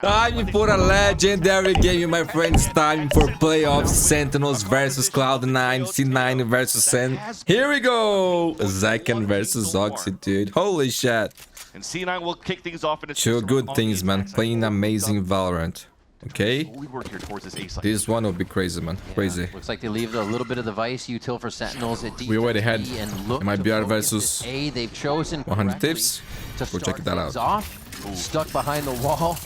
Time for a legendary game, my friends. Time for playoffs. Sentinels versus Cloud9, C9 versus Sen. Here we go. Zaken versus Oxy, dude. Holy shit. And C9 will kick things off in Two good things, man. Playing amazing Valorant. Okay. This one will be crazy, man. Crazy. Looks like they leave a little bit of the vice util for Sentinels at We already had MIBR versus A. They've chosen 100 tips. We'll check that out. Stuck behind the wall.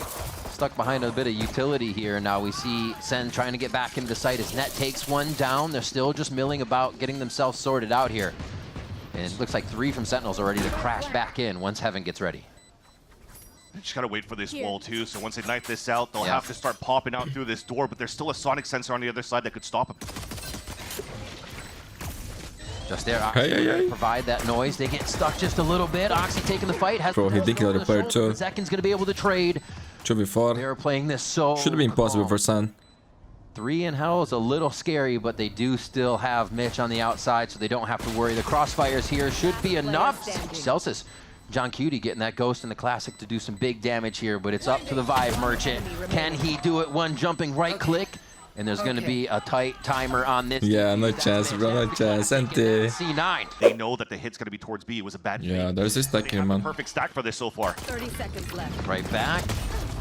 Stuck behind a bit of utility here. Now we see Sen trying to get back into the site as Net takes one down. They're still just milling about, getting themselves sorted out here. And it looks like 3 from Sentinels are ready to crash back in once Heaven gets ready. They just gotta wait for this wall too, so once they knife this out, they'll have to start popping out through this door, but there's still a sonic sensor on the other side that could stop them. Just there, Oxy provide that noise. They get stuck just a little bit. Oxy taking the fight. Bro, he did kill the player too. Zekin's gonna be able to trade. Should be fun. They were playing this so should have been possible for Sun. 3 in hell is a little scary, but they do still have Mitch on the outside, so they don't have to worry. The crossfires here should be enough. Celsius, John Cutie getting that ghost in the classic to do some big damage here, but it's up to the Vive Merchant. Can he do it? One jumping right click, and there's going to be a tight timer on this. Yeah, no chance, bro, no chance. C9. They know that the hit's going to be towards B. It was a bad yeah, there's this stack here, man. Perfect stack for this so far. 30 seconds left. Right back.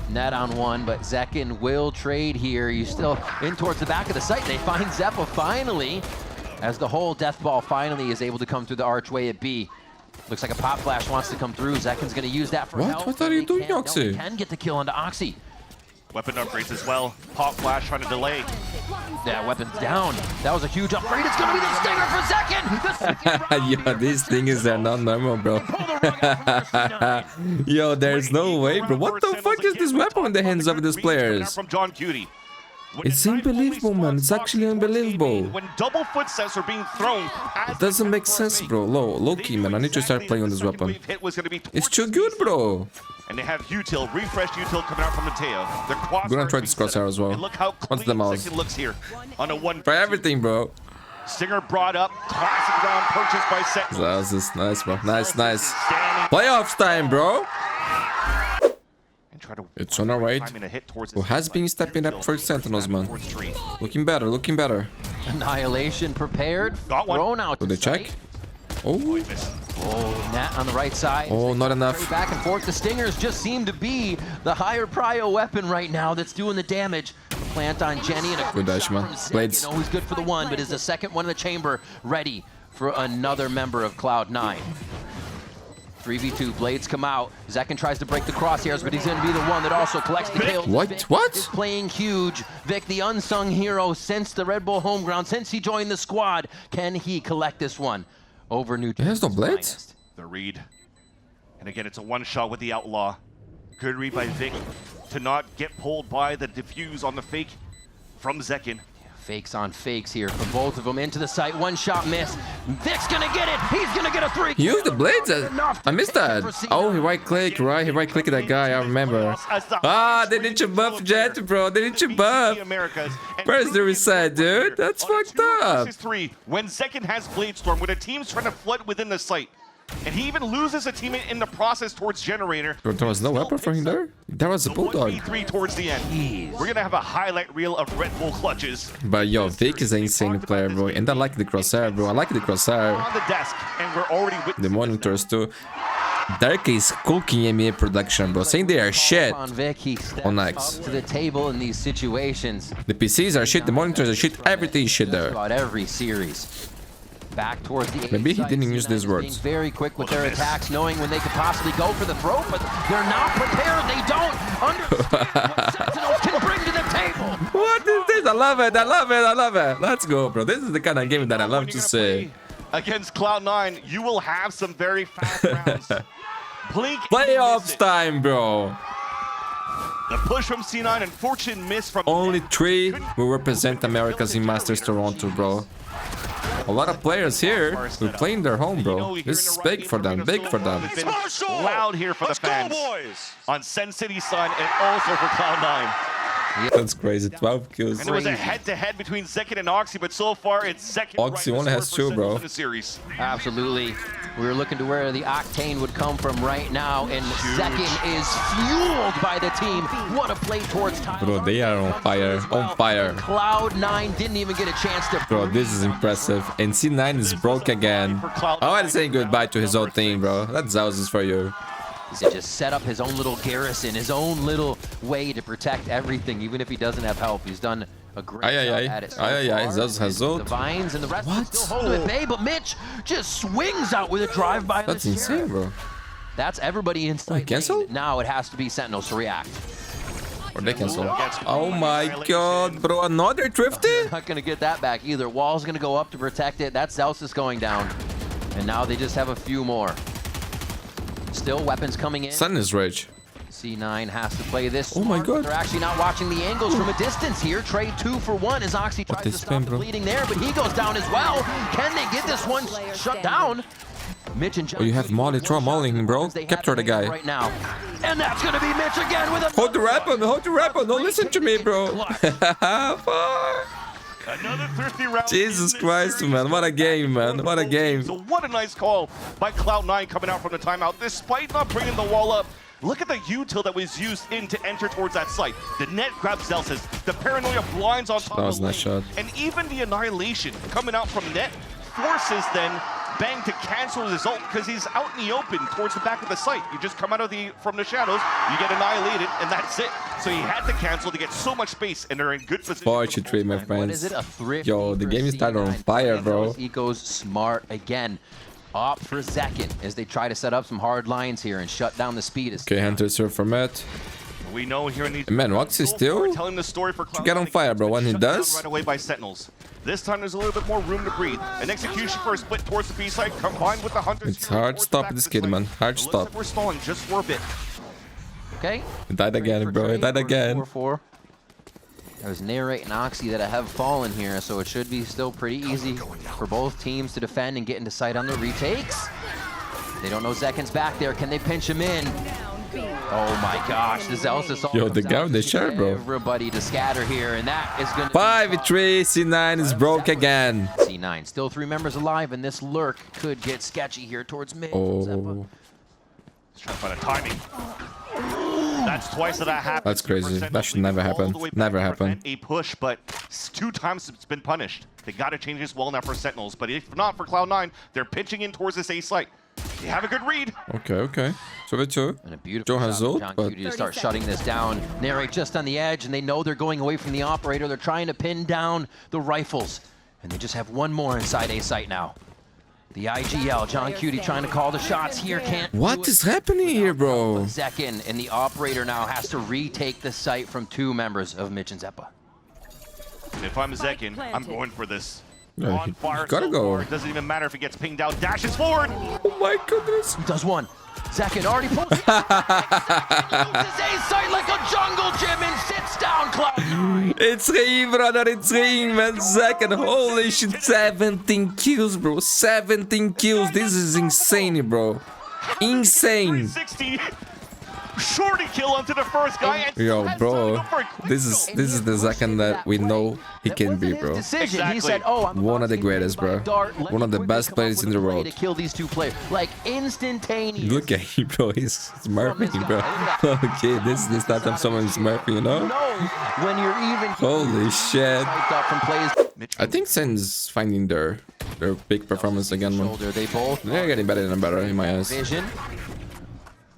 Net on one, but Zekin will trade here. He's still in towards the back of the site. They find Zeppa finally, as the whole death ball finally is able to come through the archway at B. Looks like a pop flash wants to come through. Zekin's going to use that for help. What are you doing, Oxy? No, can get the kill onto Oxy. Weapon upgrades as well. Pop flash trying to delay. Yeah, weapon's down. That was a huge upgrade. It's going to be the stinger for Zekin. Yo, these things are not normal, bro. Yo, there's no way, bro. What the fuck is this weapon in the hands of these players? From John Cutie. It's unbelievable, man. It's actually unbelievable. When double footsteps are being thrown, it doesn't make sense, bro. Low key, man. I need to start playing on this weapon. It's too good, bro. And they have util, refreshed util coming out from Mateo. I'm gonna try this crosshair as well. Look how clean the mouse looks here on a 1. Try everything, bro. Stinger brought up, classic round purchased by Sentinels. That was just nice, bro. Nice. Playoffs time, bro. It's on our right. Who has been stepping up for Sentinels, man? Looking better. Annihilation prepared. Got one. Thrown out. Did they check? Oh, Net on the right side. Oh, not enough. Back and forth. The Stingers just seem to be the higher prio weapon right now that's doing the damage. Plant on Jenny and a good dash, man. Blades. Always good for the one, but is the second one in the chamber ready for another member of Cloud9. 3v2, Blades come out. Zekin tries to break the crosshairs, but he's going to be the one that also collects the kills. What? Is playing huge. Vic, the unsung hero since the Red Bull home ground, since he joined the squad. Can he collect this one over New Jersey? He has no Blades? The read. And again, it's a one-shot with the Outlaw. Good read by Vic to not get pulled by the diffuse on the fake from Zekin. Fakes on fakes here for both of them into the site. One shot miss. Vic's gonna get it. He's gonna get a 3. He used the blades. I missed that. Oh, he right click, right? He right clicked that guy. I remember. Ah, they need to buff Jet, bro. They need to buff. Where's the reset, dude? That's fucked up. When Zekin has Blade Storm, when a team's trying to flood within the site, and he even loses a teammate in the process towards Generator. But there was no weapon for him there? That was a Bulldog. 1v3 towards the end. We're gonna have a highlight reel of Red Bull clutches. But yo, Vic is an insane player, bro. And I like the crosshair, bro. I like the crosshair. On the desk, and we're already with the monitors too. Dark is cooking MEA production, bro. Saying they are shit on X. To the table in these situations. The PCs are shit, the monitors are shit, everything is shit there. About every series. Back towards the maybe he didn't use these words. Very quick with their attacks, knowing when they could possibly go for the throw, but they're not prepared. They don't understand what Sentinels can bring to the table. What is this? I love it. Let's go, bro. This is the kind of game that I love to see. Against Cloud9, you will have some very fast rounds. Blink. Playoffs time, bro. The push from C9, unfortunate miss from only 3 will represent Americas in Masters Toronto, bro. A lot of players here who play in their home, bro. This is big for them, It's been loud here for the fans on Sen City side and also for Cloud9. That's crazy, 12 kills. And it was a head-to-head between Zekin and Oxy, but so far it's Zekin. Oxy only has 2, bro. Absolutely. We were looking to where the octane would come from right now, and Second is fueled by the team. What a play towards time. Bro, they are on fire. On fire. Cloud9 didn't even get a chance to... Bro, this is impressive. And C9 is broke again. I want to say goodbye to his own team, bro. That's Zouses for you. He just set up his own little garrison, his own little way to protect everything, even if he doesn't have help. He's done a great job at it so far. Zouses has ult. The Vines and the rest of still hold it at bay, but Mitch just swings out with a drive-by. That's insane, bro. That's everybody inside. Cancel? Now it has to be Sentinels to react. Or they cancel. Oh my god, bro. Another Thrifty? Not going to get that back either. Wall's going to go up to protect it. That's Zelsis going down. And now they just have a few more. Still weapons coming in. Sun is rage. C9 has to play this. Oh my god. They're actually not watching the angles from a distance here. Trade 2 for 1 as Oxy tries to stop the bleeding there, but he goes down as well. Can they get this one shut down? Mitch and John. Oh, you have Molly. Throw Molly him, bro. Capture the guy. Right now. And that's going to be Mitch again with a... Hold the weapon. Hold the weapon. Don't listen to me, bro. Another thirsty round. Jesus Christ, man. What a game, man. What a game. So what a nice call by Cloud9 coming out from the timeout, despite not bringing the wall up. Look at the util that was used in to enter towards that site. The net grabs Zelsis. The paranoia blinds on top of the nice shot. And even the annihilation coming out from net forces then Bang to cancel his ult because he's out in the open towards the back of the site. You just come out of from the shadows, you get annihilated, and that's it. So he had to cancel to get so much space, and they're in good position. Fortune, my friends. What is it? A thrift? Yo, the game is started on fire, bro. He goes smart again. Opt for second as they try to set up some hard lines here and shut down the speed. Okay, Hunter serve for Matt. We know here in these Man, Roxy still telling the story for to get on fire, bro. When he does, right away by Sentinels. This time there's a little bit more room to breathe. An execution for a split towards the B side combined with the Hunters. It's hard to stop this kid, man. Hard to stop. Like we're stalling just for a bit. Okay. He died again, bro. He died again. 4-4. There's Narrate and Oxy that have fallen here, so it should be still pretty easy for both teams to defend and get into sight on the retakes. They don't know Zekin's back there. Can they pinch him in? Oh my gosh, the Zelsis. Yo, the guy with the shirt, bro. Everybody to scatter here, and that is going to 5-3. C9 is broke again. C9 still 3 members alive, and this lurk could get sketchy here towards mid. Oh. He's trying to find a timing. That's twice that happened. That's crazy. That should never happen. Never happen. A push, but 2 times it's been punished. They got to change this wall now for Sentinels, but if not for Cloud9, they're pitching in towards this A site. They have a good read. Okay. So it's two. And a beautiful Joe has ult, John but Cutie to start shutting this down. Narrate just on the edge, and they know they're going away from the operator. They're trying to pin down the rifles, and they just have one more inside A site now. The IGL, John Cutie trying to call the shots here. Can't. What is happening here, bro? Second, and the operator now has to retake the site from 2 members of Mitch and Zeppa. If I'm Zekin, I'm going for this. Yeah, On fire, gotta so go. far. It doesn't even matter if he gets pinged out. Dashes forward. Oh my goodness. He does one. Zekin already pulls it. Loses A site like a jungle gym and sits down Cloud9. It's Ring, brother. It's Ring, man. Second. Holy shit. 17 kills, bro. 17 kills. This is insane, bro. Insane. 360. Shorty kill onto the first guy. And Yo, bro. This is the second that we know he can be, bro. Decision. He said, "Oh, I'm One of the greatest, bro. One of the best players in the world." To kill these 2 players, like instantaneous. Look at him, bro. He's smurfing, bro. Okay, this is the time someone is smurfing, you know? When you're even Holy shit. up from plays. I think Sen's finding their big performance again, man. They both They're getting better and better in my eyes. vision.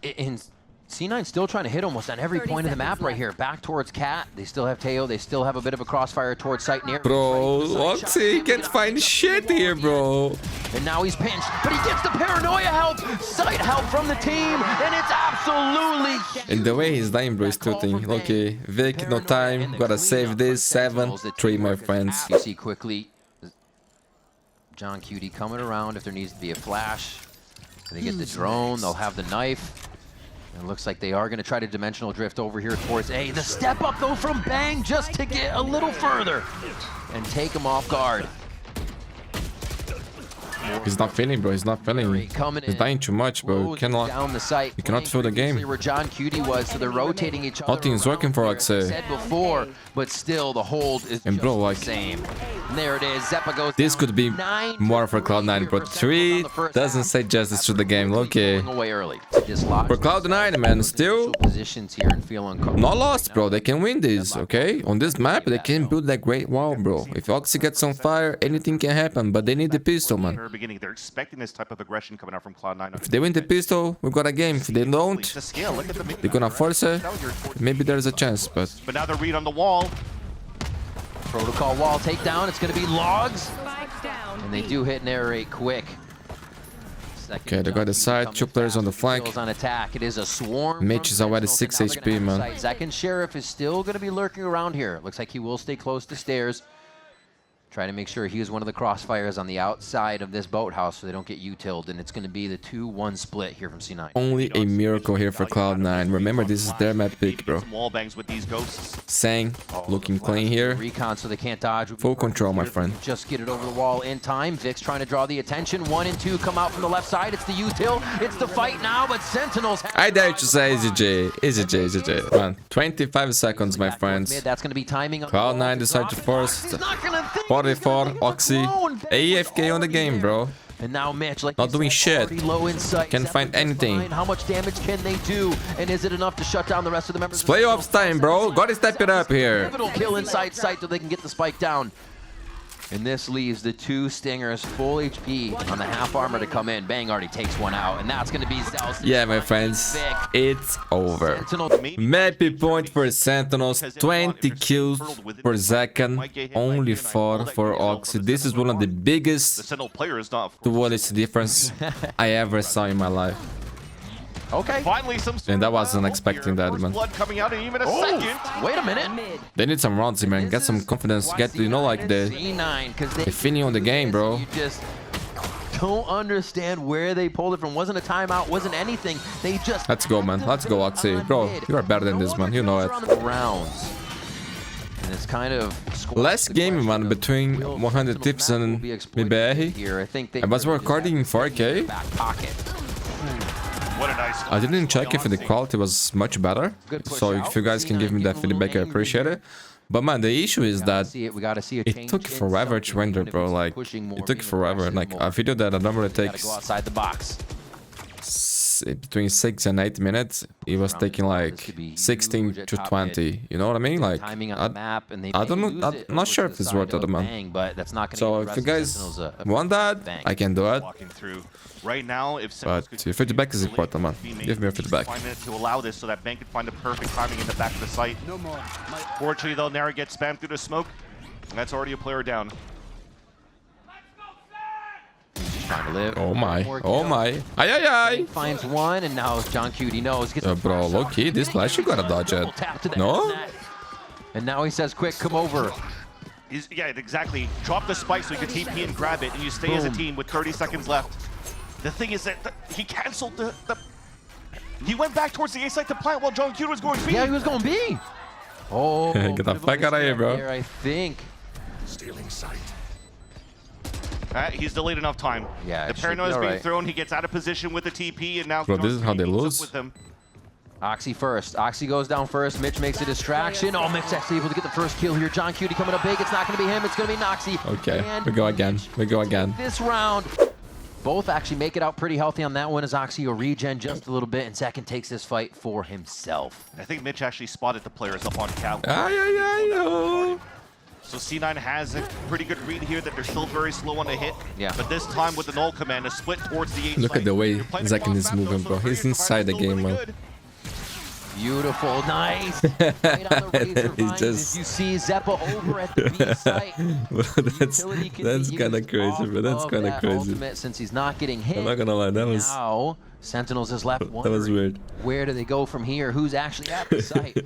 In C9 still trying to hit almost on every point of the map right here. Back towards Cat. They still have Teo. They still have a bit of a crossfire towards site near. Bro, Oxy can't find shit here, bro. And now he's pinched, but he gets the paranoia help, sight help from the team, and it's absolutely... And the way he's dying, bro, is tilting. Okay, Vic, no time. Gotta save this. 7-3, my friends. You see quickly John Cutie coming around if there needs to be a flash. They get the drone, they'll have the knife. And it looks like they are going to try to dimensional drift over here towards A. The step up, though, from Bang just to get a little further and take him off guard. He's not feeling, bro. He's not feeling. He's dying too much, bro. You cannot fill the game. Where John Cutie was, so they're rotating each other. Nothing is working for Oxy. Said before, but still the hold is And bro, like, the same. And there it is. Zeppa goes This down. could be 9 more for to 3 Cloud9, here but for 3 Sentinels on the first doesn't half. say justice to the game. After Okay. pulling away early. Dislodge For Cloud9, man, still positions here and feel uncomfortable. not lost, bro. They can win this, okay? On this map, they can build that great wall, bro. If Oxy gets on fire, anything can happen, but they need the pistol, man. Beginning, they're expecting this type of aggression coming out from Cloud9. If they win the pistol, we got a game. If they don't, The scale, look at the they're gonna force it. Maybe there's a chance, but But now the read on the wall. Protocol wall takedown. It's going to be logs. And they do hit an air rate quick. okay, they got the side, 2 players on the flank. On attack. It is a swarm. Mitch is already 6 HP, man. Second Sheriff is still going to be lurking around here. Looks like he will stay close to stairs. Try to make sure he is one of the crossfires on the outside of this boathouse so they don't get utiled, and it's going to be the 2-1 split here from C9. Only a miracle here for Cloud9. Remember, this is their map pick, bro. Wall bangs with these ghosts. Sang, looking clean here. Recon so they can't dodge. Full control, my friend. Just get it over the wall in time. Vix trying to draw the attention. 1 and 2 come out from the left side. It's the util. It's the fight now, but Sentinels. I dare to say Easy J. Easy J, Easy J. Man, 25 seconds, my friends. That's going to be timing. Cloud9 decide to force. 44, Oxy. AFK on the game, bro. And now Mitch, like Not doing shit. Low insight. Can't find anything. How much damage can they do? And is it enough to shut down the rest of the members? It's playoffs time, bro. Gotta step it up here. Pivotal kill inside sight so they can get the spike down. And this leaves the 2 Stingers full HP on the half armor to come in. Bang already takes one out, and that's going to be Zel's. Yeah, my friends, it's over. Sentinel. Map point for Sentinels, 20 kills per second, only 4 for Oxy. This is one of the The biggest Sentinel player is not. twltch difference I ever saw in my life. Okay. Finally, some. And I wasn't expecting that, First man. blood coming out in even a second. Wait a minute. They need some rounds, man. Get some confidence. Get, you know, like the C9, because they Fini on the game, bro. You just don't understand where they pulled it from. Wasn't a timeout, wasn't anything. They just. Let's go, man. Let's go, Oxy. Bro, you are better than this, man. You know it. Rounds. And it's kind of Last game, man, between 100 tips and MBR. here. I think they I was recording in 4K. back pocket. What a nice. I didn't check if the quality was much better. So if you guys can give me that feedback, I appreciate it. But man, the issue is that We gotta see a it change took in forever something. to render, Even if bro. it's Like, pushing more, it took being forever. aggressive Like, more. a video that normally Gotta takes go outside the box. between 6 and 8 minutes, it was taking like 16 to 20. You know what I mean? Like, Timing on the map, and they I don't may know. lose I'm it not over sure to if the it's side worth of it, man. Bang, but that's not gonna So give the if you rest of guys Sentinels a want that, bang. I can do it. Walking through right now. If Sentinels But could your feedback is continue important, man. to be Give me your feedback. 5 minutes to allow this so that Ben could find the perfect timing in the back of the site. Fortunately, though, Nara gets spammed through the smoke. And that's already a player down. Trying to live. Oh my. More Oh kills. my. Ay, ay, ay. Finds one, and now John Cutie knows. Gets the Bro, first low shot. key, this flash you gotta dodge it. Tap to the No? net. And now he says, quick, come over. Yeah, exactly. Drop the spike so you can TP and grab it, and you stay as a Boom. team with 30 seconds left. The thing is that he canceled the... He went back towards the A site to plant while John Q was going B. Yeah, he was going B. Oh, Get the bit of a fuck outta here, bro. there, I think. Stealing sight. He's delayed enough time. Yeah, the it should paranoia be is being alright. thrown. He gets out of position with the TP, and now Bro, this is how they John Q lose. with him. Oxy first. Oxy goes down first. Mitch makes a distraction. Oh, Mitch actually able to get the first kill here. John Cutie coming up big. It's not going to be him. It's going to be Noxy. Okay, And we go again. We go again. this round, both actually make it out pretty healthy on that one as Oxy will regen just a little bit, and second takes this fight for himself. I think Mitch actually spotted the players up on cap. Ay, ay, ay, oh. So C9 has a pretty good read here that they're still very slow on the hit. Yeah. But this time with the null command, a split towards the A Look site. at the way You're playing Zakin across is map, moving, though, bro. so He's the inside the still game, really man. good. Beautiful, nice. Right on the razor He's vines just- as you see Zeppa over at the B site. Bro, that's Utility can that's be kind of used crazy, off bro. That's of kind of that crazy. ultimate since he's not getting hit. I'm not gonna lie, that was Now, Sentinels is left that was wondering, weird. where do they go from here? Who's actually at the site?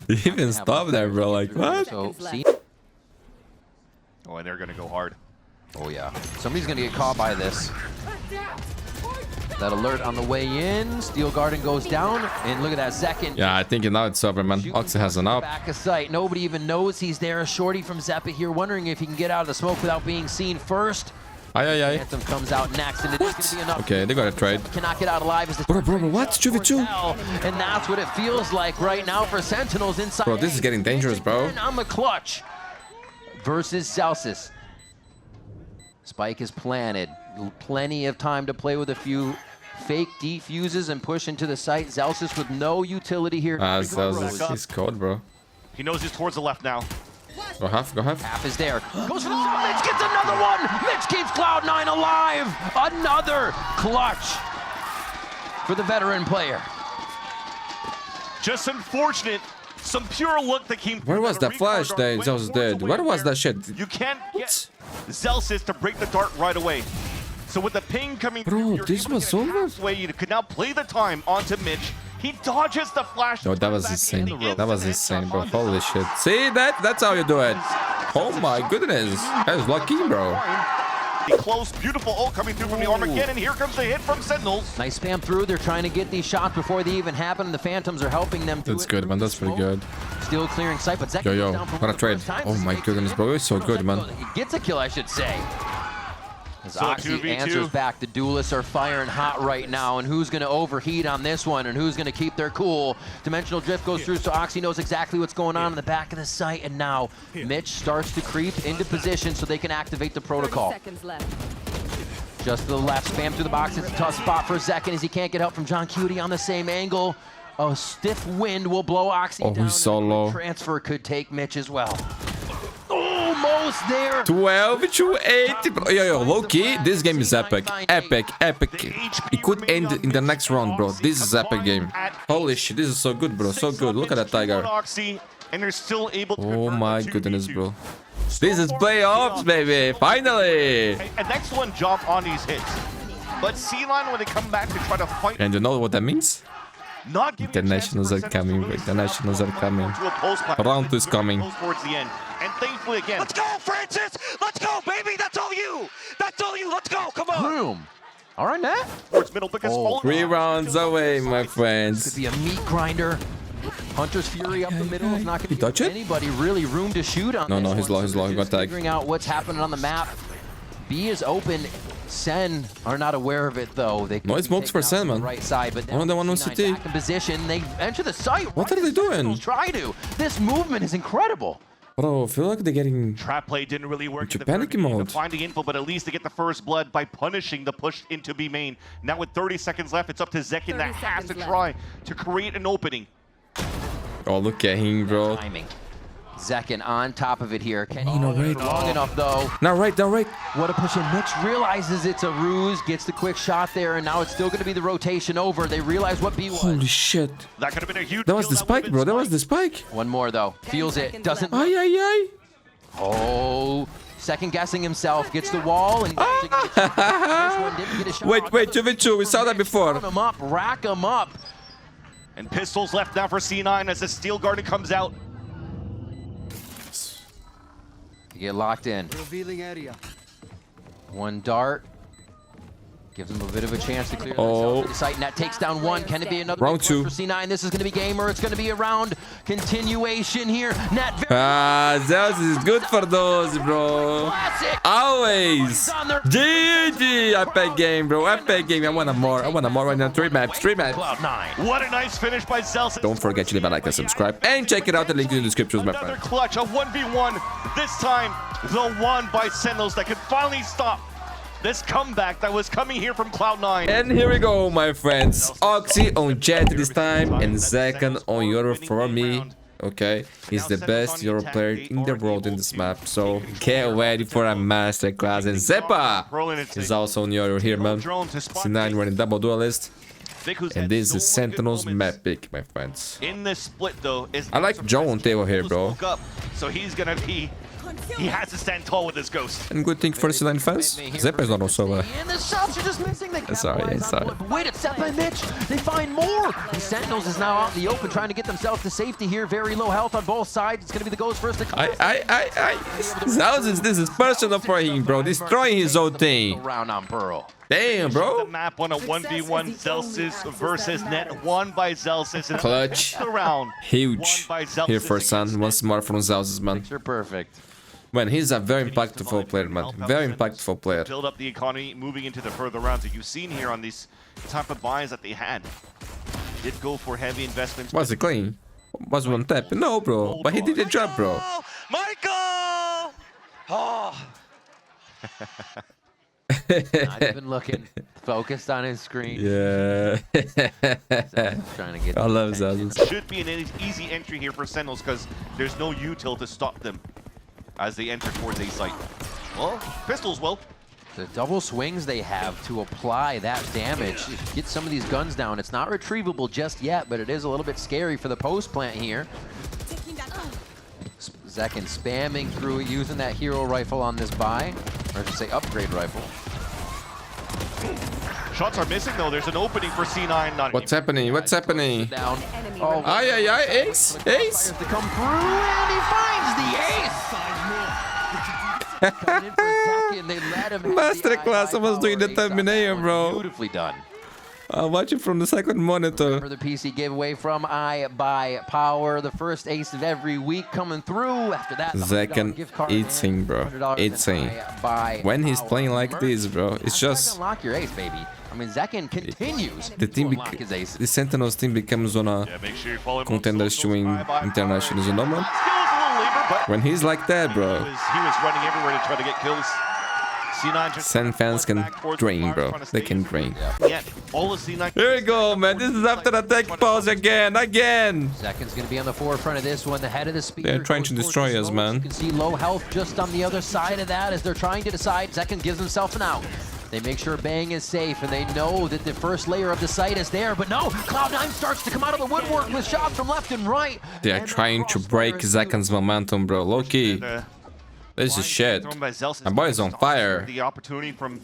They even stopped there, bro. Like what? So, see? Oh, and they're going to go hard. Oh, yeah. Somebody's going to get caught by this. That alert on the way in. Steel Garden goes down. And look at that second. Yeah, I think now it's over, man. Oxy has an up. Back of sight. Nobody even knows he's there. A shorty from Zeppa here wondering if he can get out of the smoke without being seen first. Ay, ay, ay. Anthem comes out next, and it is going to be enough. Okay, they got it right. Cannot get out alive as the Bro, what? 2v2? And that's what it feels like right now for Sentinels inside. Bro, this is getting dangerous, bro. And on the clutch. versus Celsius. Spike is planted. Plenty of time to play with a few fake defuses and push into the site. Celsius with no utility here. Celsius, he's cold, bro. He knows he's towards the left now. Go half, go half. Half is there. Goes for the shot. Mitch gets another one. Mitch keeps Cloud9 alive. Another clutch for the veteran player. Just unfortunate. Some pure luck that came. Where was that flash that Zeus did? Where was that shit? You can't get Celsius to break the dart right away. So with the ping coming Bro, through, you're this able to was get it over? halfway. You could now play the time onto Mitch. He dodges the flash. No, that was insane. That was insane, bro. Holy shit. See, that's how you do it. Oh my goodness. That was lucky, bro. The close, beautiful ult coming through from the Armageddon. Here comes the hit from Sentinels. Nice spam through. They're trying to get these shots before they even happen. The Phantoms are helping them. That's good, man. That's pretty good. Still clearing sight, but Zek Yo, down for what a trade. Oh my goodness, bro. It's so good, man. He gets a kill, I should say. As So Oxy 2v2. answers back, the duelists are firing hot right now, and who's going to overheat on this one, and who's going to keep their cool? Dimensional Drift goes through, so Oxy knows exactly what's going on in the back of the site, and now Mitch starts to creep into position so they can activate the protocol. 30 seconds left. Just to the left, spam through the box. It's a tough spot for Zekin as he can't get help from John Cutie on the same angle. A stiff wind will blow Oxy down. he's so and low. Transfer could take Mitch as well. Almost there. 12 to 8. Bro. Yo, low-key, this game is epic. Epic. It could end in the next round, bro. This is epic game. Holy shit, this is so good, bro. So good. Look at that Tiger. And they're still able to Oh convert my to goodness, 2v2. bro. This is playoffs, baby. Finally. An excellent job on these hits. But C-Line, when they come back to try to fight, And you know what that means? not giving Internationals a are chance for coming, Sentinels to internationals are coming. to a post play. Round 2 is coming. Towards the end. And thankfully, again, Let's go, Francis! Let's go, baby! That's all you! That's all you! Let's go! Come on! Boom. All right, Nat. towards middle because all 3 rounds away, my Could friends. be a meat grinder. Hunter's Fury up the middle is not He going to touch give it? anybody really room to shoot on. No, this he's one, low, he's so low. He they're got just tagged. Figuring out what's happening on the map. B is open. Sen are not aware of it though. They No, could it's be smokes taken for out Sen, from the man. right side, but One of them on now CT. back in position. They enter the site. What Why are they does Sentinels doing? Try to. This movement is incredible. Bro, I feel like they're getting... trap play didn't really work. Into in the very panicky beginning mode. of finding info, but at least they get the first blood by punishing the push into B main. Now with 30 seconds left, it's up to Zekin 30 that has to seconds try to create an opening. Oh, look at him, bro. Timing. Zekin on top of it here. Can Oh, no, wait. long enough though. Now right. What a push in. Mitch realizes it's a ruse, gets the quick shot there, and now it's still going to be the rotation over. They realize what B was. Holy shit. That could have been a huge That was kill. the That would have spike, bro. been That was the spike. spike. One more though. Feels it. Doesn't. Ay. Oh, second guessing himself. Gets the wall and. This one didn't get a shot. Wait, 2v2. We saw that before. Rack him up. Rack him up. And pistols left now for C9 as the Steel Garden comes out. You get locked in. Revealing area. One dart. Gives him a bit of a chance to clear Oh. the site, and that takes down one. Can it be another Round big push 2. for C9? This is going to be game, or it's going to be a round continuation here. Nat Zeus is good for those, bro. classic. Always. On their GG. Epic game, bro. Epic game. I want more right now. 3 maps. Cloud9. What a nice finish by Celsius. Don't forget to leave a like and subscribe. And check it out. The link in the description, my Another friend. clutch, a 1v1. This time, the one by Sentinels that could finally stop this comeback that was coming here from Cloud9. And here we go, my friends. Oxy on Jet this time, and second on Euro for me. Okay, he's the best Euro player in the world in this map, so get ready for a masterclass. And Zepa is also on Euro here, man. C9 running double duelist, and this is Sentinels map pick, my friends. In this split, though, is I like Joe on table here, bro. So he's gonna be. He has to stand tall with his ghost. And good thing for C9 fans, Zepa is not on solo. And the shots are just missing. They Sorry, capitalize on sorry. one. But wait, it's set by Mitch. They find more. And Sentinels is now out in the open trying to get themselves to safety here. Very low health on both sides. It's going to be the ghost first to come. Zeus, this is personal for him, bro. Destroying his own thing. Round on Pearl. Damn, The bro. map on a 1v1 Celsius versus Net, won by Celsius. And Clutch. the round. Huge here for Sun. Once more from Zeus, man. You're perfect. Man, he's a very impactful player, man. Very impactful player. Build up the economy moving into the further rounds that you've seen here on these type of buys that they had. Did go for heavy investments. Was it clean? Was one tap? No, bro. But he did the job, bro. Michael! Oh, Not even looking. Focused on his screen. Yeah. Trying to get I love attention. Zelzes. Should be an easy entry here for Sentinels because there's no util to stop them as they enter towards A site. Well, pistols will. The double swings they have to apply that damage. Get some of these guns down. It's not retrievable just yet, but it is a little bit scary for the post plant here. Zekin spamming through it, using that hero rifle on this buy, or I should say upgrade rifle. Shots are missing though. There's an opening for C9. Not What's happening? What's happening? Down. Oh, Ay, ay, ay, ace! Ace! to come through, and he finds the ace! Coming in for Zekin, they let him have the Masterclass, I was doing the ace on that thumbnail, one. bro. Beautifully done. I'll watch it from the second monitor. For the PC giveaway from I Buy Power, the first ace of every week coming through. After that, the Zekin gift card eating, bro. $100 Eating. I Buy When he's Power playing like merch. this, bro, it's That's just unlock your ace, baby. I mean, Zekin continues the team. to unlock his ace. The Sentinels team becomes one of Yeah, make sure you follow him on contenders socials. showing Bye-bye. internationals, you know, man. Skills a little labor, but When he's like that, bro, he was running everywhere to try to get kills. C9 just Sen fans can back towards drain, the bro. trying to They stay can in. drain. Yeah, all of C9. Here we go, man. This is after the tech pause again. Zekin's going to be on the forefront of this one, the head of the speeder. They're trying to goes destroy towards us, the man. smokes. You can see low health just on the other side of that as they're trying to decide. Zekin gives himself an out. They make sure Bang is safe, and they know that the first layer of the site is there. But no, Cloud9 starts to come out of the woodwork with shots from left and right. They are And trying to break Zekin's momentum, bro. Low-key. This is shit. My boy is on fire. The opportunity from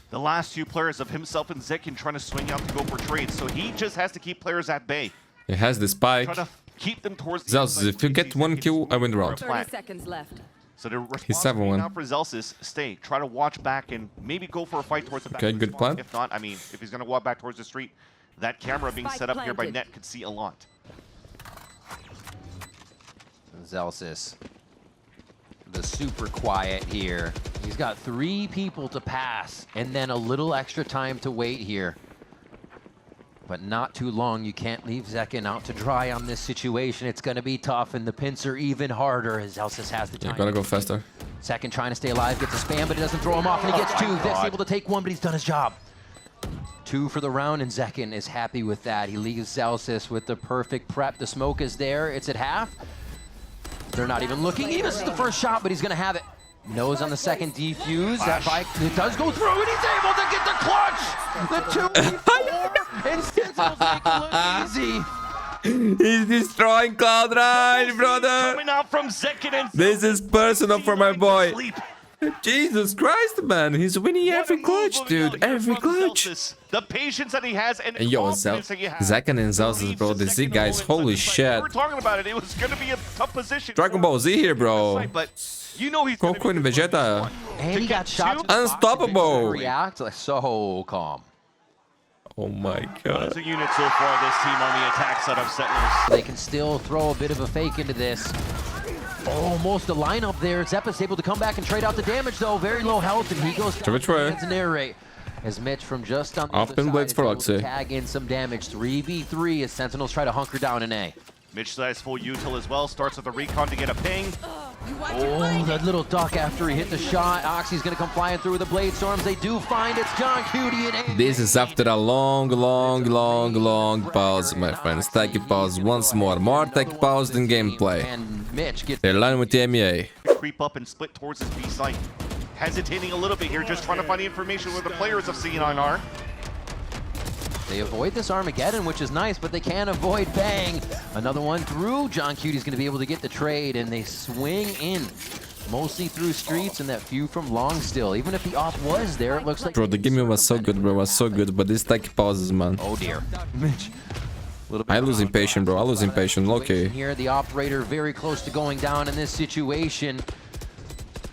the last two players of himself and Zekin trying to swing out to go for trades. So he just has to keep players at bay. He has the spike. Try to keep them towards the Zelzes, if you get one kill, I win the round. 30 seconds left. So the response He's 7-1. now for Zelsis, stay, try to watch back and maybe go for a fight towards the back. Okay, of the good spawn. plan. If not, I mean, if he's going to walk back towards the street, that camera being Spike set up here by planted. Net could see a lot. Zelsis, the super quiet here. He's got 3 people to pass and then a little extra time to wait here. But not too long. You can't leave Zekin out to dry on this situation. It's going to be tough, and the pins are even harder as Zelsis has the You time. gotta go faster. Zekin trying to stay alive, gets a spam, but it doesn't throw him off, and he gets 2. Vic's able to take 1, but he's done his job. 2 for the round, and Zekin is happy with that. He leaves Zelsis with the perfect prep. The smoke is there. It's at half. They're not even looking. He misses the first shot, but he's going to have it. Nose on the second defuse. That bike, it does go through, and he's able to get the clutch. The 2v4, and Sentinels make it look easy. He's destroying Cloud9, brother. Coming out from Zekin and This is personal for my C9 boy. sleep. Jesus Christ, man. He's winning every What a clutch, move dude. here Every from clutch. Zelsis. The patience that he has and And yo, confidence that you have. Zekin and Zelsis, bro. The Z guys, holy shit. We were talking about it. It was going to be a tough position. Dragon Ball Z here, bro. But you know he's gonna Goku and be the Vegeta. one. And To he get got shot two- to the box, and Unstoppable. Vic's react like so calm. Oh my god. As a unit so far, this team on the attack side of Sentinels. They can still throw a bit of a fake into this. Almost a lineup there. Zepp's able to come back and trade out the damage, though. Very low health, and he goes To which way? to narrate. As Mitch from just on the Off other pin side blades is for able to Oxy. tag in some damage. 3v3 as Sentinels try to hunker down in A. Mitch size full util as well. Starts with the recon to get a ping. Oh, that little duck after he hit the shot. Oxy's going to come flying through with the blade storms. They do find it's John Cutie in A. This is after a long pause, my friends. Tech pause once more. More tech pause than gameplay. And Mitch gets They're lining with the MEA. Creep up and split towards his B site. Hesitating a little bit here, just trying to find the information where the players of C9 are. They avoid this Armageddon, which is nice, but they can't avoid Bang. Another one through. John Cutie's going to be able to get the trade, and they swing in. Mostly through streets and that few from long still. Even if the off was there, it looks like... Bro, the game was so good, bro. Was so good, but this tech pauses, man. Oh, dear. Mitch. I lose impatient, bro. I lose impatient. Okay. Here, the operator very close to going down in this situation.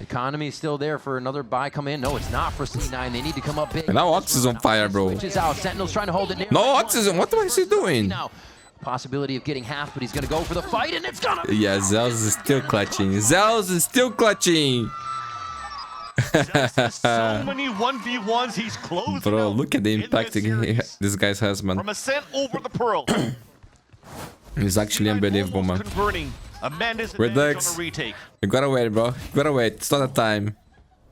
Economy is still there for another buy come in. No, it's not for C9. They need to come up big. And now Ox is on fire, bro. Switches out. Sentinel's trying to hold it near. No, Oxygen. What is he doing? Now, possibility of getting half, but he's going to go for the fight, and it's gonna. Yeah, Zelz is still clutching. Zelz is still clutching. So many 1v1s, he's closing Bro, out look at the in impact series. this guy has, man. From Ascent over the Pearl. He's actually unbelievable, man. Converting Amanda's Redux. on a retake. You gotta wait, bro. You gotta wait. It's not the time.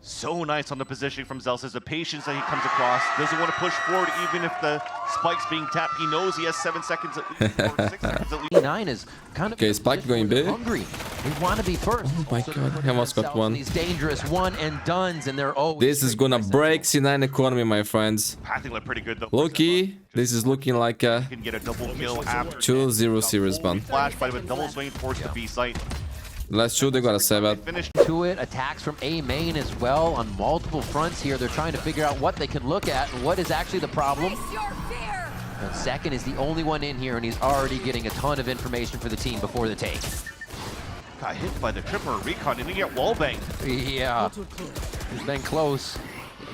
So nice on the positioning from Zelsis. The patience that he comes across. Doesn't want to push forward even if the spike's being tapped. He knows he has 7 seconds at least, or 6 seconds at least. C9 is kind of Okay, Spike going big. hungry. They want to be first. Oh my god, he almost got one. These dangerous one and dones, and they're always. This is gonna break C9 economy, my friends. Pathing looked pretty good though. Low-key, this is looking like a Can get a double kill after 2-0 series ban. flash by the double swing towards the B site. Let's shoot, they gotta save it. Finished. To it, attacks from A main as well on multiple fronts here. They're trying to figure out what they can look at and what is actually the problem. And second is the only one in here, and he's already getting a ton of information for the team before the take. Got hit by the tripper recon. Didn't get wallbanged. Yeah, he's been close.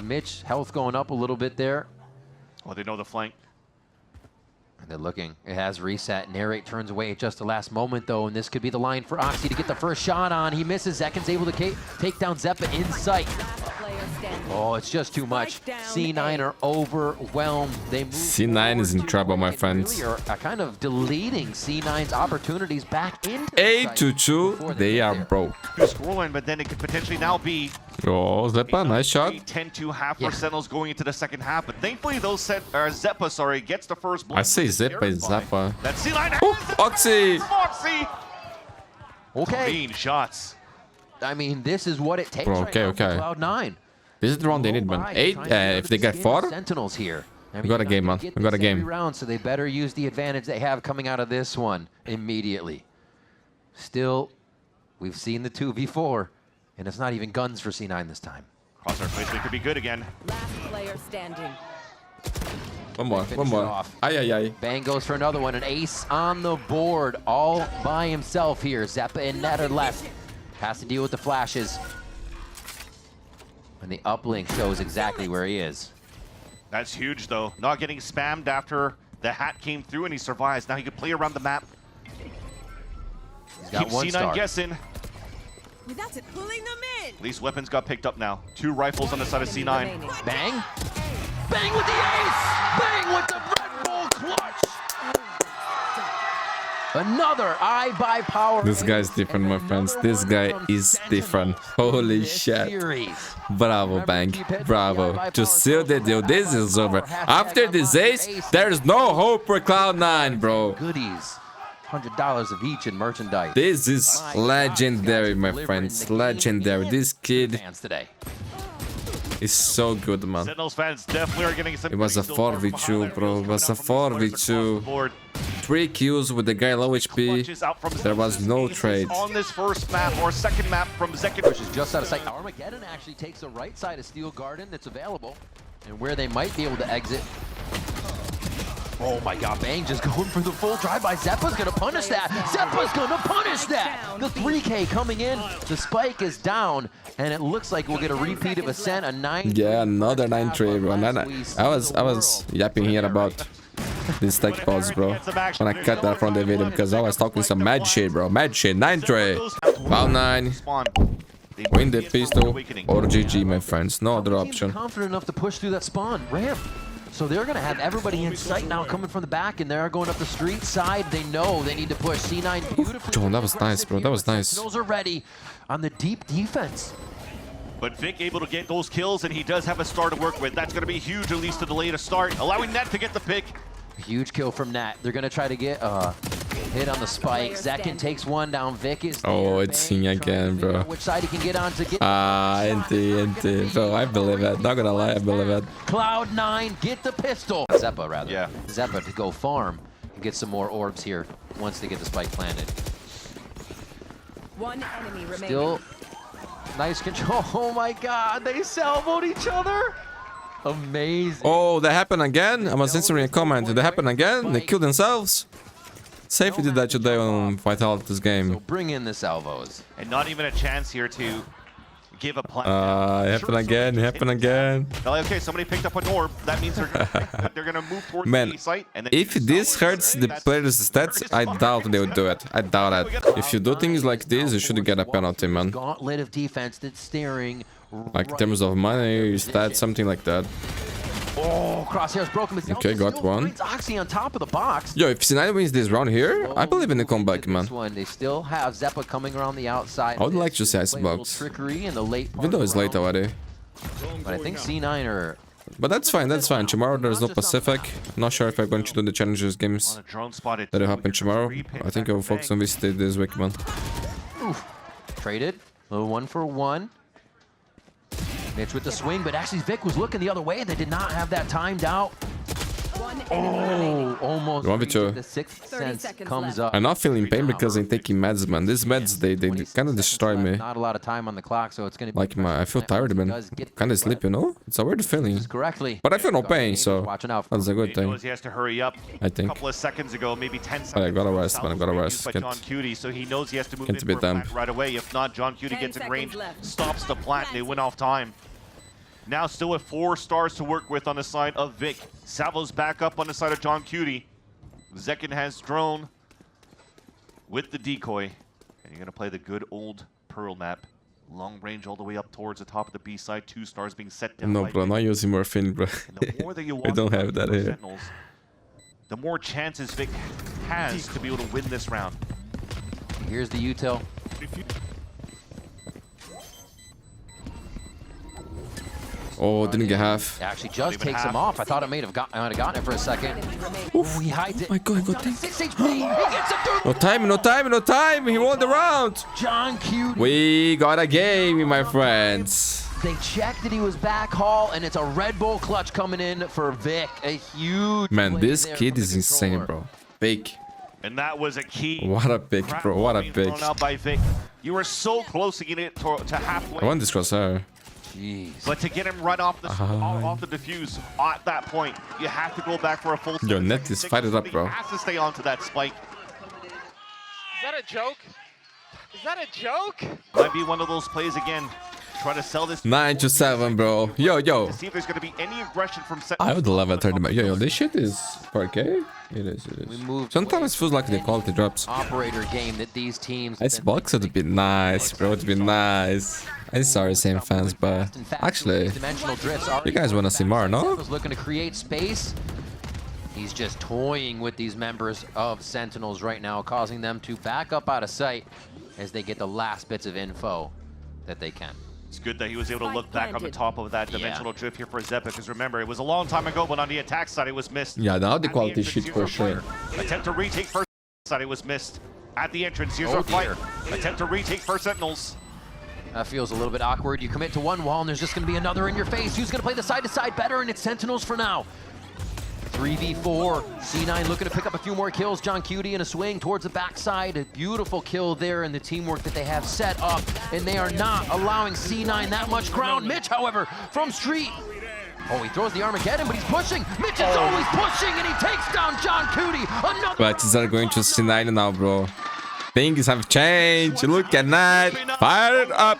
Mitch, health going up a little bit there. Oh, they know the flank. And they're looking. It has reset. Narrate turns away at just the last moment, though, and this could be the line for Oxy to get the first shot on. He misses. Zekin's able to take down Zeppa in sight. Oh, it's just too much. C9 are overwhelmed. They move C9 is in forward trouble, my and friends. Really are kind of deleting C9's opportunities back into 8-2, they are broke. Good scoreline, but then it could potentially now be Oh, Zeppa, nice shot. 10-2 half Yeah. for Sentinels going into the second half. But thankfully, Zeppa, sorry, gets the first blow. I say Zeppa is Zeppa. That C9 Oh, has it! Oxy! Foxy! Okay. Clean shots. I mean, this is what it takes Bro, right okay, now for okay. Cloud9. This is the round they need, man. 8, if they get 4, Sentinels here. I We got a you're game, not man. gonna get We got a this every game. round, so they better use the advantage they have coming out of this one immediately. Still, we've seen the 2v4, and it's not even guns for C9 this time. Crosshair placement could be good again. Last player standing. one more, Finish one it more. off. Ay, ay, ay. Bang goes for another one. An ace on the board, all by himself here. Zeppa and Net are left. Has to deal with the flashes. And the uplink shows exactly where he is. That's huge, though. Not getting spammed after the hat came through and he survives. Now he can play around the map. He's got Keep one C9 star. guessing. Without it pulling them in. At least weapons got picked up now. 2 rifles on the side of C9. Remaining. Bang. Bang with the ace. Bang with the Red Bull clutch. Another eye by power. This guy's different, my friends. This guy is different. Holy shit. Bravo, Bang. Bravo. To seal the deal, this is over. After this ace, there's no hope for Cloud9, bro. Goodies. $100 of each in merchandise. This is legendary, my friends. Legendary. This kid Fans today. is so good, man. Sentinels fans definitely are getting some. It was a 4v2, bro. It was a 4v2. 3 kills with the guy low HP. There was no trade. On this first map or second map from Zekin. Which is just out of sight. Armageddon actually takes the right side of Steel Garden that's available. And where they might be able to exit. Oh my god, Bang just going for the full drive-by. Zeppa's gonna punish that. Zeppa's gonna punish that. The 3K coming in. The spike is down. And it looks like we'll get a repeat of Ascent, a 9. Yeah, another 9-3, bro. I was yapping here about this tech pause, bro. When I cut that from the video because I was talking some mad shit, bro. Mad shit. 9-3. Cloud9. Win the pistol or GG, my friends. No other option. Confident enough to push through that spawn ramp. So they're going to have everybody in sight now coming from the back, and they're going up the street side. They know they need to push C9 beautifully. John, that was nice, bro. That was nice. Sentinels are ready on the deep defense. But Vic able to get those kills, and he does have a star to work with. That's going to be huge, at least to delay to start, allowing Net to get the pick. Huge kill from Nat. They're going to try to get hit on the spike. Zekin takes one down. Vic is there. Oh, it's Bang him trying to again, figure bro. out which side he can get on to get NT. Bro, I believe it. Not gonna lie, I believe it. Cloud9 get the pistol. Zeppa, rather. Yeah. Zeppa to go farm and get some more orbs here once they get the spike planted. One enemy remaining. Still nice control. Oh my god, they salvoed each other. Amazing. Oh, that happened again? I was answering a comment. Did that happen again? They killed themselves? Safety did that today on Vitality this So game. bring in the salvos. And not even a chance here to give a plan. It happened again, it happened again. Okay, somebody picked up an orb. That means they're gonna move towards Man, the site. And then if this hurts the players' stats, I doubt they would do it. I doubt it. If you do things like this, you should get a penalty, man. Gauntlet of defense that's staring. Like in terms of money, stats, something like that. Oh, crosshairs broken. But Okay, got still one. finds Oxy on top of the box. Yo, if C9 wins this round here, I believe in the comeback, man. This one, they still have Zeppa coming around the outside. I would like to This see is playing a little Icebox. trickery in the late Even though it's late already. But I think C9 are... But that's fine, that's fine. Tomorrow there's no Pacific. Not sure if I'm going to do the challenges games On a drone spotted. that will happen tomorrow. I think I will focus on VCT this week, man. Traded. A little 1-for-1. Mitch with the swing, but actually Vic was looking the other way. They did not have that timed out. One enemy remaining. Almost. 1v2. The sixth 30 sense seconds comes left. up. I'm not feeling pain because I'm taking meds, man. These meds, they 20 kind of destroy seconds me. left, Not a lot of time on the clock, so it's going to be... Like, I feel tired, man. Kind of sleep, you know? It's a weird feeling. Correctly. But I feel no pain, so Watching out for that's a good He thing. knows he has to hurry up. I think. A couple of seconds ago, maybe 10 seconds. But I gotta ago, rest, man. I gotta Salvos rest. used by Can't- John Cutie, so he knows he has to move can't in be for a dumb. plant right away. If not, John Cutie 10 gets in range, seconds left. stops the plant, they win off time. Now still with 4 stars to work with on the side of Vic. Salvo's back up on the side of John Cutie. Zekin has drone with the decoy. And you're gonna play the good old Pearl map. Long range all the way up towards the top of the B side. 2 stars being set down. No, by bro, Vic. not using morphine, bro. And the more that you I walk don't have that through here. Sentinels, the more chances Vic has to be able to win this round. Here's the util. Oh, didn't get half. Actually just even takes half. him off. I thought it might have gotten it for a second. Enemy remaining. Oh, he hides it. my God, He's got down to 6 HP. He gets it through. No time, no time, no time. He won the round. John Cutie. We got a game, my friends. They checked that he was back hall, and it's a Red Bull clutch coming in for Vic. A huge Man, win this there kid from the is insane, controller. bro. Big. And that was a key. What a pick, Crap bro. What a being pick. thrown out by Vic. You were so close to getting it to halfway. I want this crosshair. Jeez. But to get him right off the off the diffuse at that point, you have to go back for a full. Yo, net 7 is seconds. fired up, He bro. has to stay onto that spike. Is that a joke? Is that a joke? Might be one of those plays again. Try to sell this. 9-7, bro. Yo, yo. To see if there's going to be any aggression from. I would love a tournament. Yo, this shit is 4K. It is, it We is. moved Sometimes it feels like the quality drops. operator game that these teams. Icebox would be nice, bro. It would be nice. I'm sorry, same fans, but actually, Dimensional drifts you guys want to see more, no? was looking to create space. He's just toying with these members of Sentinels right now, causing them to back up out of sight as they get the last bits of info that they can. It's good that he was able to look back on the planted. top of that dimensional drift here for Zeppa, because remember, it was a long time ago, but on the attack side, it was missed. Yeah, now the At quality entrance, shit here's for our sure. player. Attempt to retake first side, it was missed. At the entrance, here's Oh, our fight. dear. Attempt to retake first Sentinels. That feels a little bit awkward. You commit to one wall, and there's just going to be another in your face. Who's going to play the side-to-side better? And it's Sentinels for now. 3v4. C9 looking to pick up a few more kills. John Cutie in a swing towards the backside. A beautiful kill there in the teamwork that they have set up. And they are not allowing C9 that much ground. Mitch, however, from street. Oh, he throws the Armageddon, but he's pushing. Mitch is always pushing, and he takes down John Cutie. Another. But it's not going to C9 now, bro. Things have changed. Look at that. Fire it up.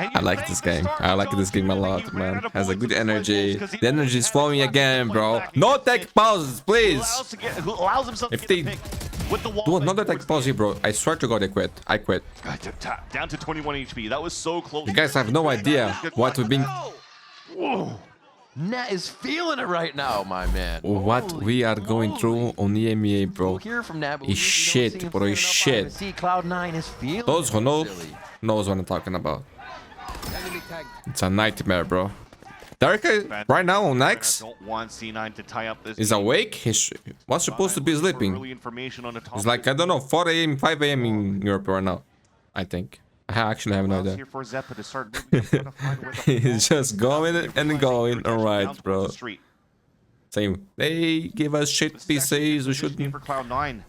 I like this game. I like this game a lot, man. Has a good energy. The energy is flowing again, bro. No tech pauses, please. If they do another tech pause here, bro, I swear to God, I quit. I quit. Down to 21 HP. That was so close. You guys have no idea what we've been, Net is feeling it right now, my man. what we are going through on EMEA, We'll bro. hear from Nat, but It's shit, bro. It's shit. See, Cloud9 is feeling Those who know silly. knows what I'm talking about. It's a nightmare, bro. Derek, right now on X, Don't want C9 to tie up this. is awake. He's was supposed to be sleeping. Early information on the top. It's like, I don't know, 4 a.m., 5 a.m. in Europe right now. I think. I actually have no Allows idea. here for Zeppa to start moving up, trying to find where the He's just going and going. Alright, bro. Same. They give us shit PCs. We shouldn't For Cloud9.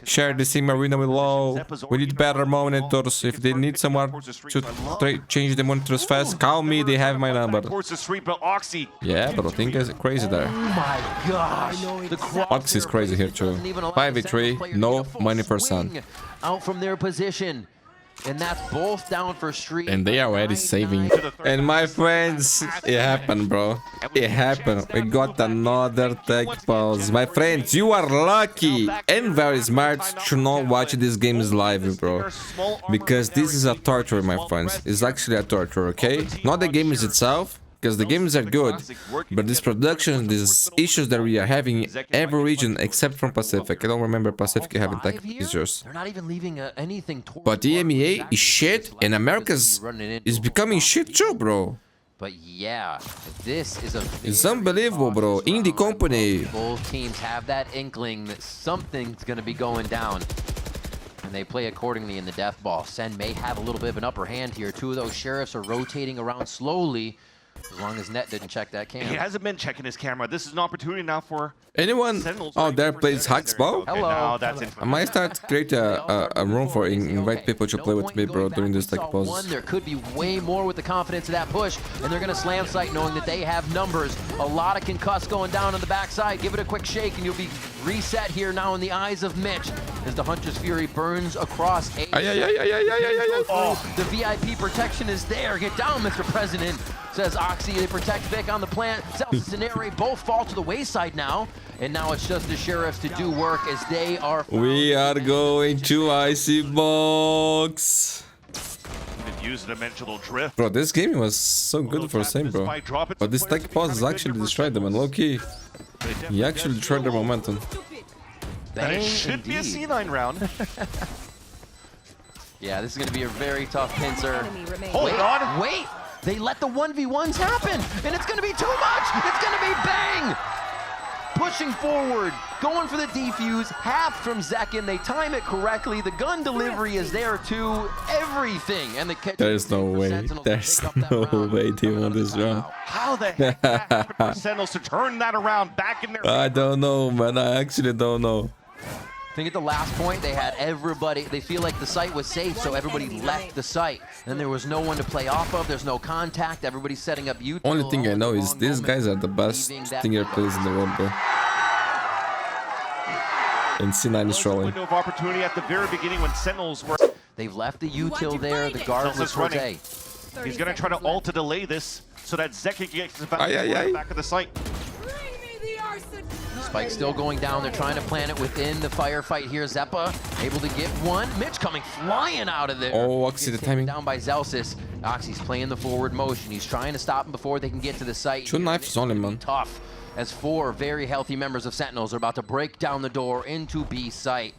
share the same arena with low. We need better monitors. If they need someone to change the monitors fast, call me. They have my number. Towards the street, but Oxy. Yeah, but I think it's crazy there. Oh my gosh. The Ox is crazy here too. 5v3, no money per son. Out from their position. And that's both down for street. And they are already saving. And my friends, it happened, bro. It happened. We got another tech pause. My friends, you are lucky and very smart to not watch these games live, bro. Because this is a torture, my friends. It's actually a torture, okay? Not the games itself. because the games are good, but this production, these issues that we are having in every region except from Pacific. I don't remember Pacific having tech issues. They're not even leaving anything towards But EMEA is shit, and America's is becoming shit too, bro. But yeah, this is a It's unbelievable, bro. Indie company. Both teams have that inkling that something's going to be going down. And they play accordingly in the death ball. Sen may have a little bit of an upper hand here. Two of those sheriffs are rotating around slowly. As long as Net didn't check that camera. He hasn't been checking his camera. This is an opportunity now for Anyone Sentinels. out there plays Hacksball? Okay, now that's I might start to create a room for invite people to play with me, bro, during this like pause. There could be way more with the confidence of that push, and they're going to slam site knowing that they have numbers. A lot of concuss going down on the backside. Give it a quick shake, and you'll be reset here now in the eyes of Mitch as the Hunter's Fury burns across A. Oh. The VIP protection is there. Get down, Mr. President, says Oxy. They protect Vic on the plant. Celsius and Nary both fall to the wayside now. And now it's just the sheriffs to do work as they are... We are going to Icy Box. use dimensional drift. Bro, this game was so good for Same, bro. But this tech pause has actually destroyed them, and low-key, he actually destroyed their momentum. And it should be a C9 round. Yeah, this is going to be a very tough pincer. Hold on. Wait! They let the 1v1s happen, and it's going to be too much! It's going to be bang! Pushing forward, going for the defuse, half from Zekin. They time it correctly. The gun delivery is there too. Everything. And the catch. There's no way. There's no way they won this round. How the heck that happened for Sentinels to turn that around back in their... I don't know, man. I actually don't know. I think at the last point they had everybody, they feel like the site was safe, so everybody left the site. And there was no one to play off of, there's no contact, everybody's setting up util. Only thing I know is these guys are the best stinger players in the world, bro. And C9 is trolling. Window of opportunity at the very beginning when Sentinels were... They've left the util there, the guard was running. He's going to try to ult to delay this so that Zekin gets the back of the site. Spike still going down. They're trying to plant it within the firefight here. Zeppa able to get one. Mitch coming flying out of there. Oh, Oxy, the timing. Down by Zelsis. Oxy's playing the forward motion. He's trying to stop him before they can get to the site. 2 knives on him, man. Tough as 4 very healthy members of Sentinels are about to break down the door into B site.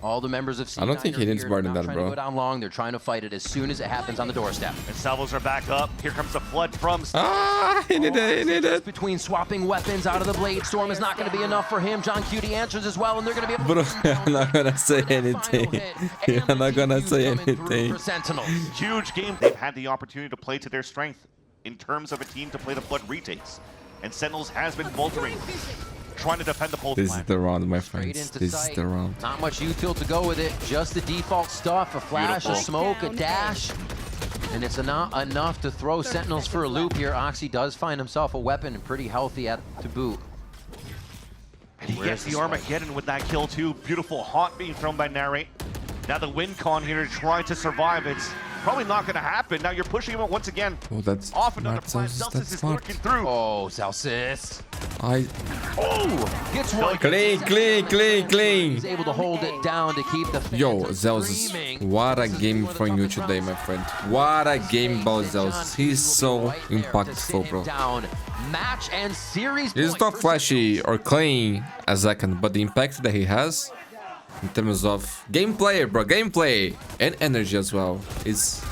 All the members of C9 I don't think he needs more than that, bro. Go down long. They're trying to fight it as soon as it happens on the doorstep. And salvos are back up. Here comes the flood from... He need it. Between swapping weapons out of the blade storm is not going to be enough for him. John Cutie answers as well, and they're going to be able Bro, to... I'm not gonna say anything. I'm not gonna say anything. Huge game. They've had the opportunity to play to their strength in terms of a team to play the flood retakes. And Sentinels has been faltering, trying to defend the pole. This is the round, my friends. This is the round. Not much util to go with it. Just the default stuff. A flash, a smoke, a dash. And it's not enough to throw Sentinels for a loop here. Oxy does find himself a weapon and pretty healthy to boot. And he gets the Armageddon with that kill too. Beautiful haunt being thrown by Narrate. Now the win con here to try to survive. It's probably not going to happen. Now you're pushing him once again. Oh, that's off another smart, plan. Celsius, Celsius is smart. working through. Oh, Celsius. Oh, Gets one. clean. He's able to hold it down to keep the... Yo, Zelsis, what a game from you today, my friend. What a game about Zelsis. He's so impactful, bro. Down. Match and series. He's not flashy or clean as Zekin, but the impact that he has in terms of gameplay, bro, gameplay and energy as well is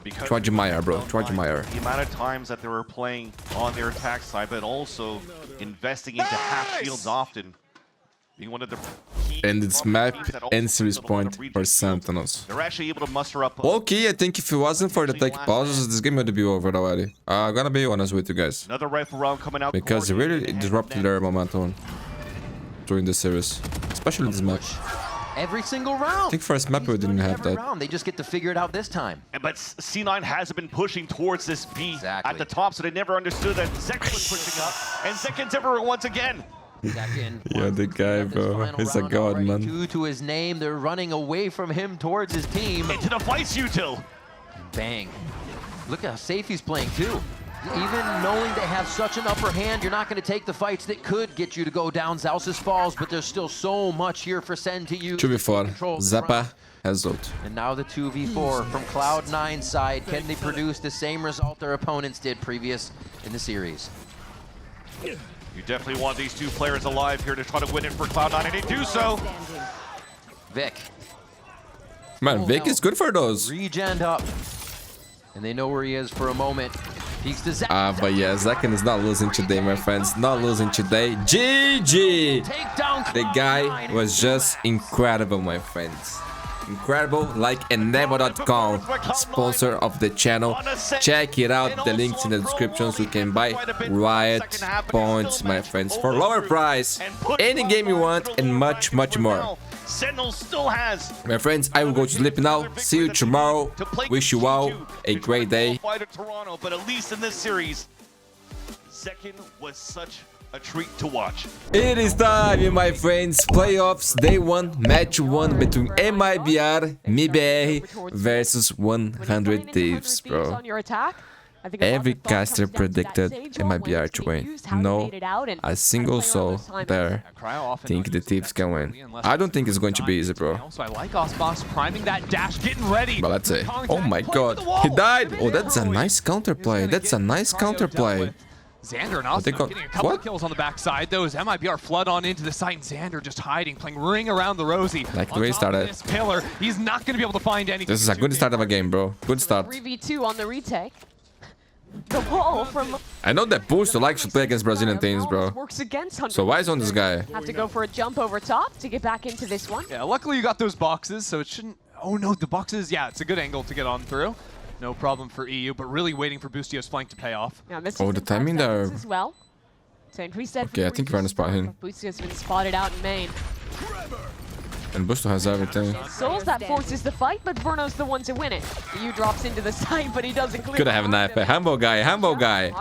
to admire, bro. To admire. The amount of times that they were playing on their attack side, but also investing into half shields often. Being one of the and it's map and series point for Sentinels. They're actually able to muster up. Okay, I think if it wasn't for the tech pauses, this game would be over already. I'm gonna be honest with you guys. Another rifle round coming out. Because it really disrupted their momentum during the series. Especially this match. Every single round. I think first map we didn't have that. They just get to figure it out this time. But C9 hasn't been pushing towards this B at the top, so they never understood that Zekin was pushing up. And Zekin's everywhere once again. Yeah, the guy, bro. He's a god, man. 2 to his name. They're running away from him towards his team. Into the vice util. Bang. Look at how safe he's playing, too. Even knowing they have such an upper hand, you're not going to take the fights that could get you to go down. Zelsis falls, but there's still so much here for Sen to use. 2v4. Zappa result. And now the 2v4 from Cloud9 side. Can they produce the same result their opponents did previous in the series? You definitely want these two players alive here to try to win it for Cloud9, and they do so. Vic. Man, Vic is good for those. Regen up. And they know where he is for a moment. Peeks to Zach. But yeah, Zaken is not losing today, my friends. Not losing today. GG! Takedown. The guy was just incredible, my friends. Incredible, like endeavor.com, sponsor of the channel. Check it out, the links in the description, so you can buy Riot points, my friends, for lower price, any game you want, and much, much more. Sentinels still has. My friends, I will go to sleep now. See you tomorrow. Wish you all a great day. Toronto, but at least in this series, Zekin was such a treat to watch. It is time, my friends. Playoffs, day 1, match 1 between MIBR, MIBR versus 100 Thieves, bro. Every caster predicted MIBR to win. No, a single soul there think the Thieves can win. I don't think it's going to be easy, bro. So I like Osboss priming that dash, getting ready. But let's say, oh my god, he died! Oh, that's a nice counterplay. That's a nice counterplay. Xander and Osboss getting a couple of kills on the backside. Those MIBR flood on into the site, and Xander just hiding, playing ring around the Rosie. Like the way he started. This pillar, he's not going to be able to find anything. This is a good start of a game, bro. Good start. 3v2 on the retake. The wall from I know that Booster likes to play against Brazilian teams, bro. works against 100. So why is on this guy? Have to go for a jump over top to get back into this one. Yeah, luckily you got those boxes, so it shouldn't... Oh no, the boxes, yeah, it's a good angle to get on through. No problem for EU, but really waiting for Boostio's flank to pay off. Yeah, oh, the timing there. As well. So increase that. Okay, I think we're gonna spot him. Boostio's been spotted out in main. And Busto has everything. Souls that forces the fight, but Bruno's the one to win it. EU drops into the site, but he doesn't clear. Could have a knife. Humble guy, humble guy.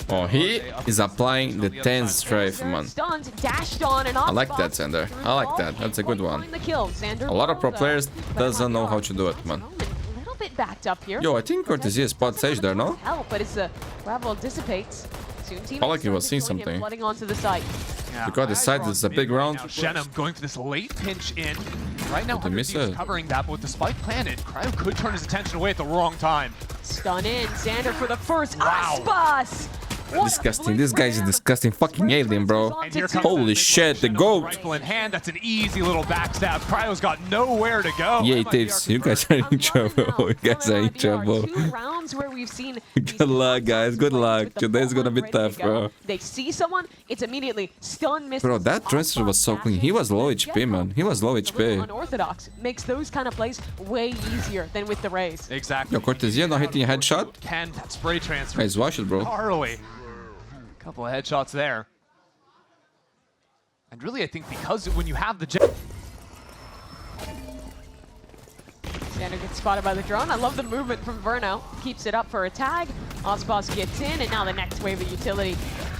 Oh, he is applying the 10 strafe, man. I like that, Xander. I like that. That's a good one. A lot of pro players doesn't know how to do it, man. Backed up here. Yo, I think Cortesia spot Sage there, no? Help, but it's a gravel dissipates. I like he was seeing something. Flooding onto the site. Yeah. Because the side is a big round. Now Shenum going for this late pinch in. Right now, They miss it. covering that, but with the spike planted, Cryo could turn his attention away at the wrong time. Stun in, Xander for the first. Wow. Aspas! Disgusting. This guy's a disgusting fucking alien, bro. And here comes Holy shit, the goat. Rifle in hand, that's an easy little backstab. Cryo's got nowhere to go. Yay, Thieves. You guys are in trouble. You guys are in trouble. Good luck, guys. Good luck. Today's gonna be tough, bro. They see someone, it's immediately stun, miss. Bro, that transfer was so clean. He was low HP, man. He was low HP. Unorthodox makes those kind of plays way easier than with the Rays. Exactly. Yo, Cortesia not hitting a headshot? Can that spray transfer. Guys, watch it, bro. Gnarly. Couple of headshots there. And really, I think because when you have the Xander gets spotted by the drone. I love the movement from Verno. Keeps it up for a tag. Osboss gets in, and now the next wave of utility.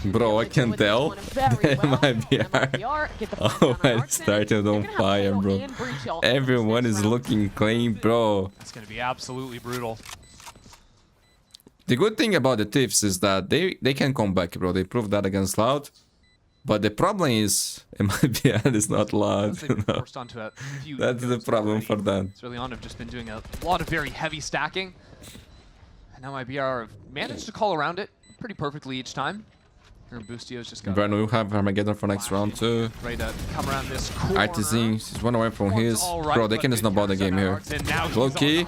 Bro, I can tell. Oh, I started on fire, bro. Everyone is looking clean, bro. It's going to be absolutely brutal. The good thing about the Thieves is that they can come back, bro. They proved that against Loud. But the problem is, MIBR is not Loud. You know? That's the problem for them. Early on, have just been doing a lot of very heavy stacking. And now MIBR have managed to call around it pretty perfectly each time. Here, Boostio's just got... Verno will have Armageddon for next round too. Ready to come around this corner. Artisan, he's one away from his. Bro, they can snowball the game here. Low key,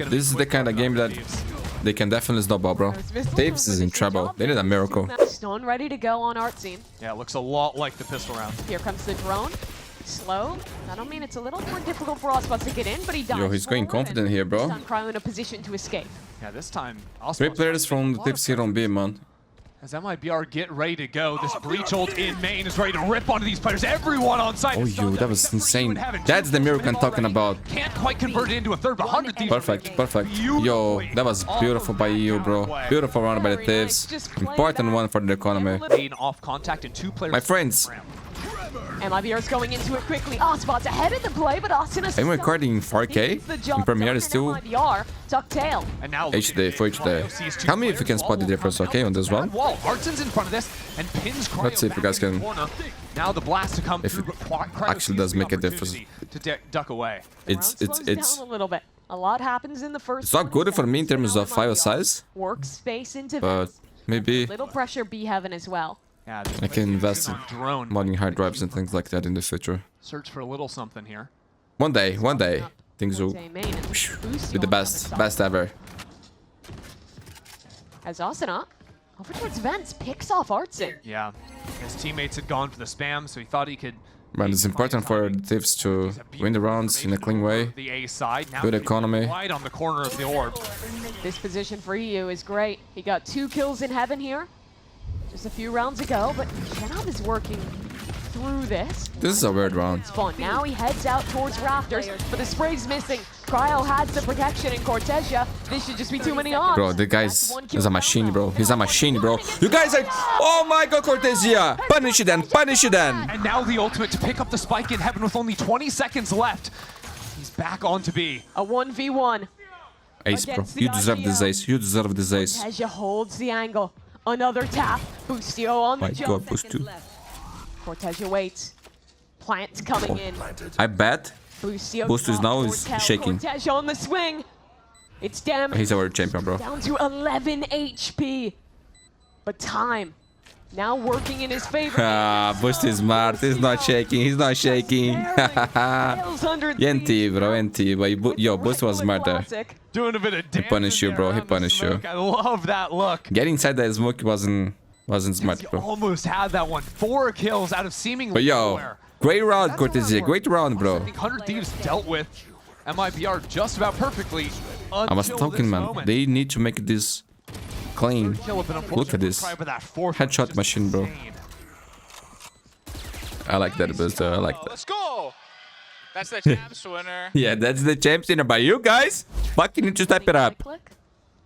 this is the kind of game that they can definitely snowball, bro. Thieves is in trouble. They need a miracle. Stone ready to go on art scene. Yeah, it looks a lot like the pistol round. Here comes the drone. Slow. I don't mean it's a little more difficult for Osboss to get in, but he dies. Yo, he's going confident here, bro. Cryo in a position to escape. Yeah, this time... 3 players from the Thieves here on B, man. As MIBR get ready to go, this breach ult in main is ready to rip onto these players. Everyone on site. Oh, yo, that was insane. That's the miracle I'm talking about. Can't quite convert it into a third, but 100 Thieves. Perfect, perfect. Yo, that was beautiful by EU, bro. Beautiful round by the Thieves. Important one for the economy. Off contact and 2 players. My friends, MIBR's going into it quickly. Spot's ahead of the play, but Austin is I'm recording in 4K. In Premiere is still MIBR, Ducktail. And now HD, Full HD. Tell me if you can spot the difference, okay, on this one. Wall. Artson's in front of this and pins Cryo. Let's see if you guys can- Now the blast to come if through, it but Cryo actually sees does the make a difference. opportunity to duck away. It's Down a little bit. A lot happens in the first. it's not good for me in terms of file size, Workspace into but maybe little pressure B heaven as well. Yeah, I can invest in drone. modding hard drives and things like that in the future. Search for a little something here. One day, things will Be be the best ever. As Asuna, over towards Vents, picks off Artson. Yeah, his teammates had gone for the spam, so he thought he could. But it's important for the Thieves to win the rounds in a clean way. The A side. Now Good economy. Right on the corner of the orb. This position for EU is great. He got 2 kills in heaven here just a few rounds ago, but Shenab is working through this. This is a weird round. Spawn. Now he heads out towards Rafters, but the spray's missing. Cryo has the protection in Cortesia. This should just be too many odds. Bro, the guy's is a machine, bro. He's a machine, bro. You guys are... Oh my god, Cortesia! Punish it then, punish it then! And now the ultimate to pick up the spike in heaven with only 20 seconds left. He's back on to B. A 1v1. Ace, bro. You deserve this ace. You deserve this ace. Cortesia holds the angle. Another tap. Boostio on the My jump. god, boost 2. Cortesia waits. Plant coming in. I bet Boostio Boost is now is shaking. Cortesia on the swing. It's damage. he's our champion, bro. Down to 11 HP. But time now working in his favor. Ah, Boost is smart. He's not shaking. He's not shaking. NT, bro. NT. But yo, Boost was smart there. Doing a bit of damage. punished you, bro. He punished you. I love that look. Getting inside that smoke wasn't smart, He bro. almost had that one. 4 kills out of seemingly But yo, nowhere. great round, Cortesia. Great round, I bro. think 100 Thieves dealt with MIBR just about perfectly. I was talking, man. They need to make this clean. Look at this. Headshot machine, bro. I like that boost. I like that. Let's go. That's the champs winner. Yeah, that's the champs dinner. But you guys fucking need to step it up.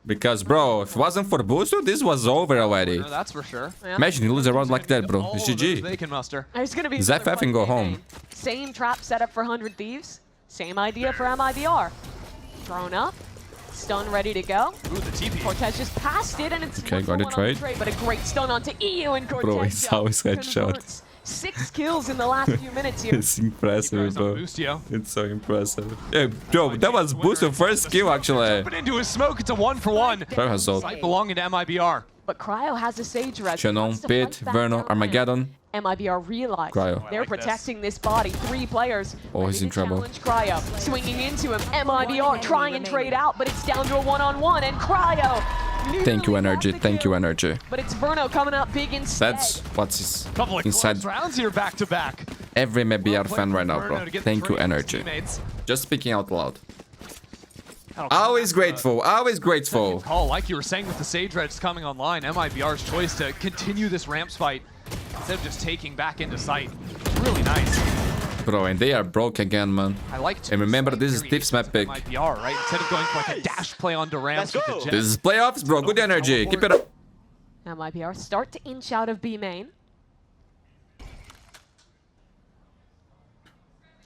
Because, bro, if it wasn't for Boosto, this was over already. That's for sure. Imagine you lose a round like that, bro. It's GG. They can muster. There's gonna be Zeph and go home. Same trap setup for 100 Thieves. Same idea for MIBR. Thrown up. Stun ready to go. Ooh, the TP. Cortez just passed it, and it's Okay, got it 1-for-1 on the right. trade, but a great stun onto EU and Cortez. Bro, it's always headshot. converts 6 kills in the last few minutes here. It's impressive, bro. Boostio. It's so impressive. Yeah, bro, that was Boosto's first kill, actually. Jumping into his smoke. It's a 1-for-1. Cryo has ult. Sight belonging to MIBR. But Cryo has a Sage Res. Shannon, Pit, Verno, Armageddon. MIBR realized Cryo. they're protecting this body. 3 players. Oh, he's ready in to trouble. challenge Cryo. Swinging into him. MIBR trying and trade out, but it's down to a 1-on-1, and Cryo. Thank you, nearly Energy. got the Thank you, kill. Energy. But it's Verno coming up big instead. That's what's Couple of inside close rounds here back to back. every MBR fan right now, bro. Verno to get the Thank you, trade from his Energy. teammates. Just speaking out loud. That'll Always come back to grateful. Always grateful. Call, like you were saying with the Sage Reds coming online, MIBR's choice to continue this ramps fight instead of just taking back into sight. Really nice. Bro, and they are broke again, man. I like to And remember, this is Thief's map pick. MIBR, right? Instead of going for like a dash play onto ramps with the jet. This is playoffs, bro. Good energy. Keep it up. MIBR start to inch out of B main.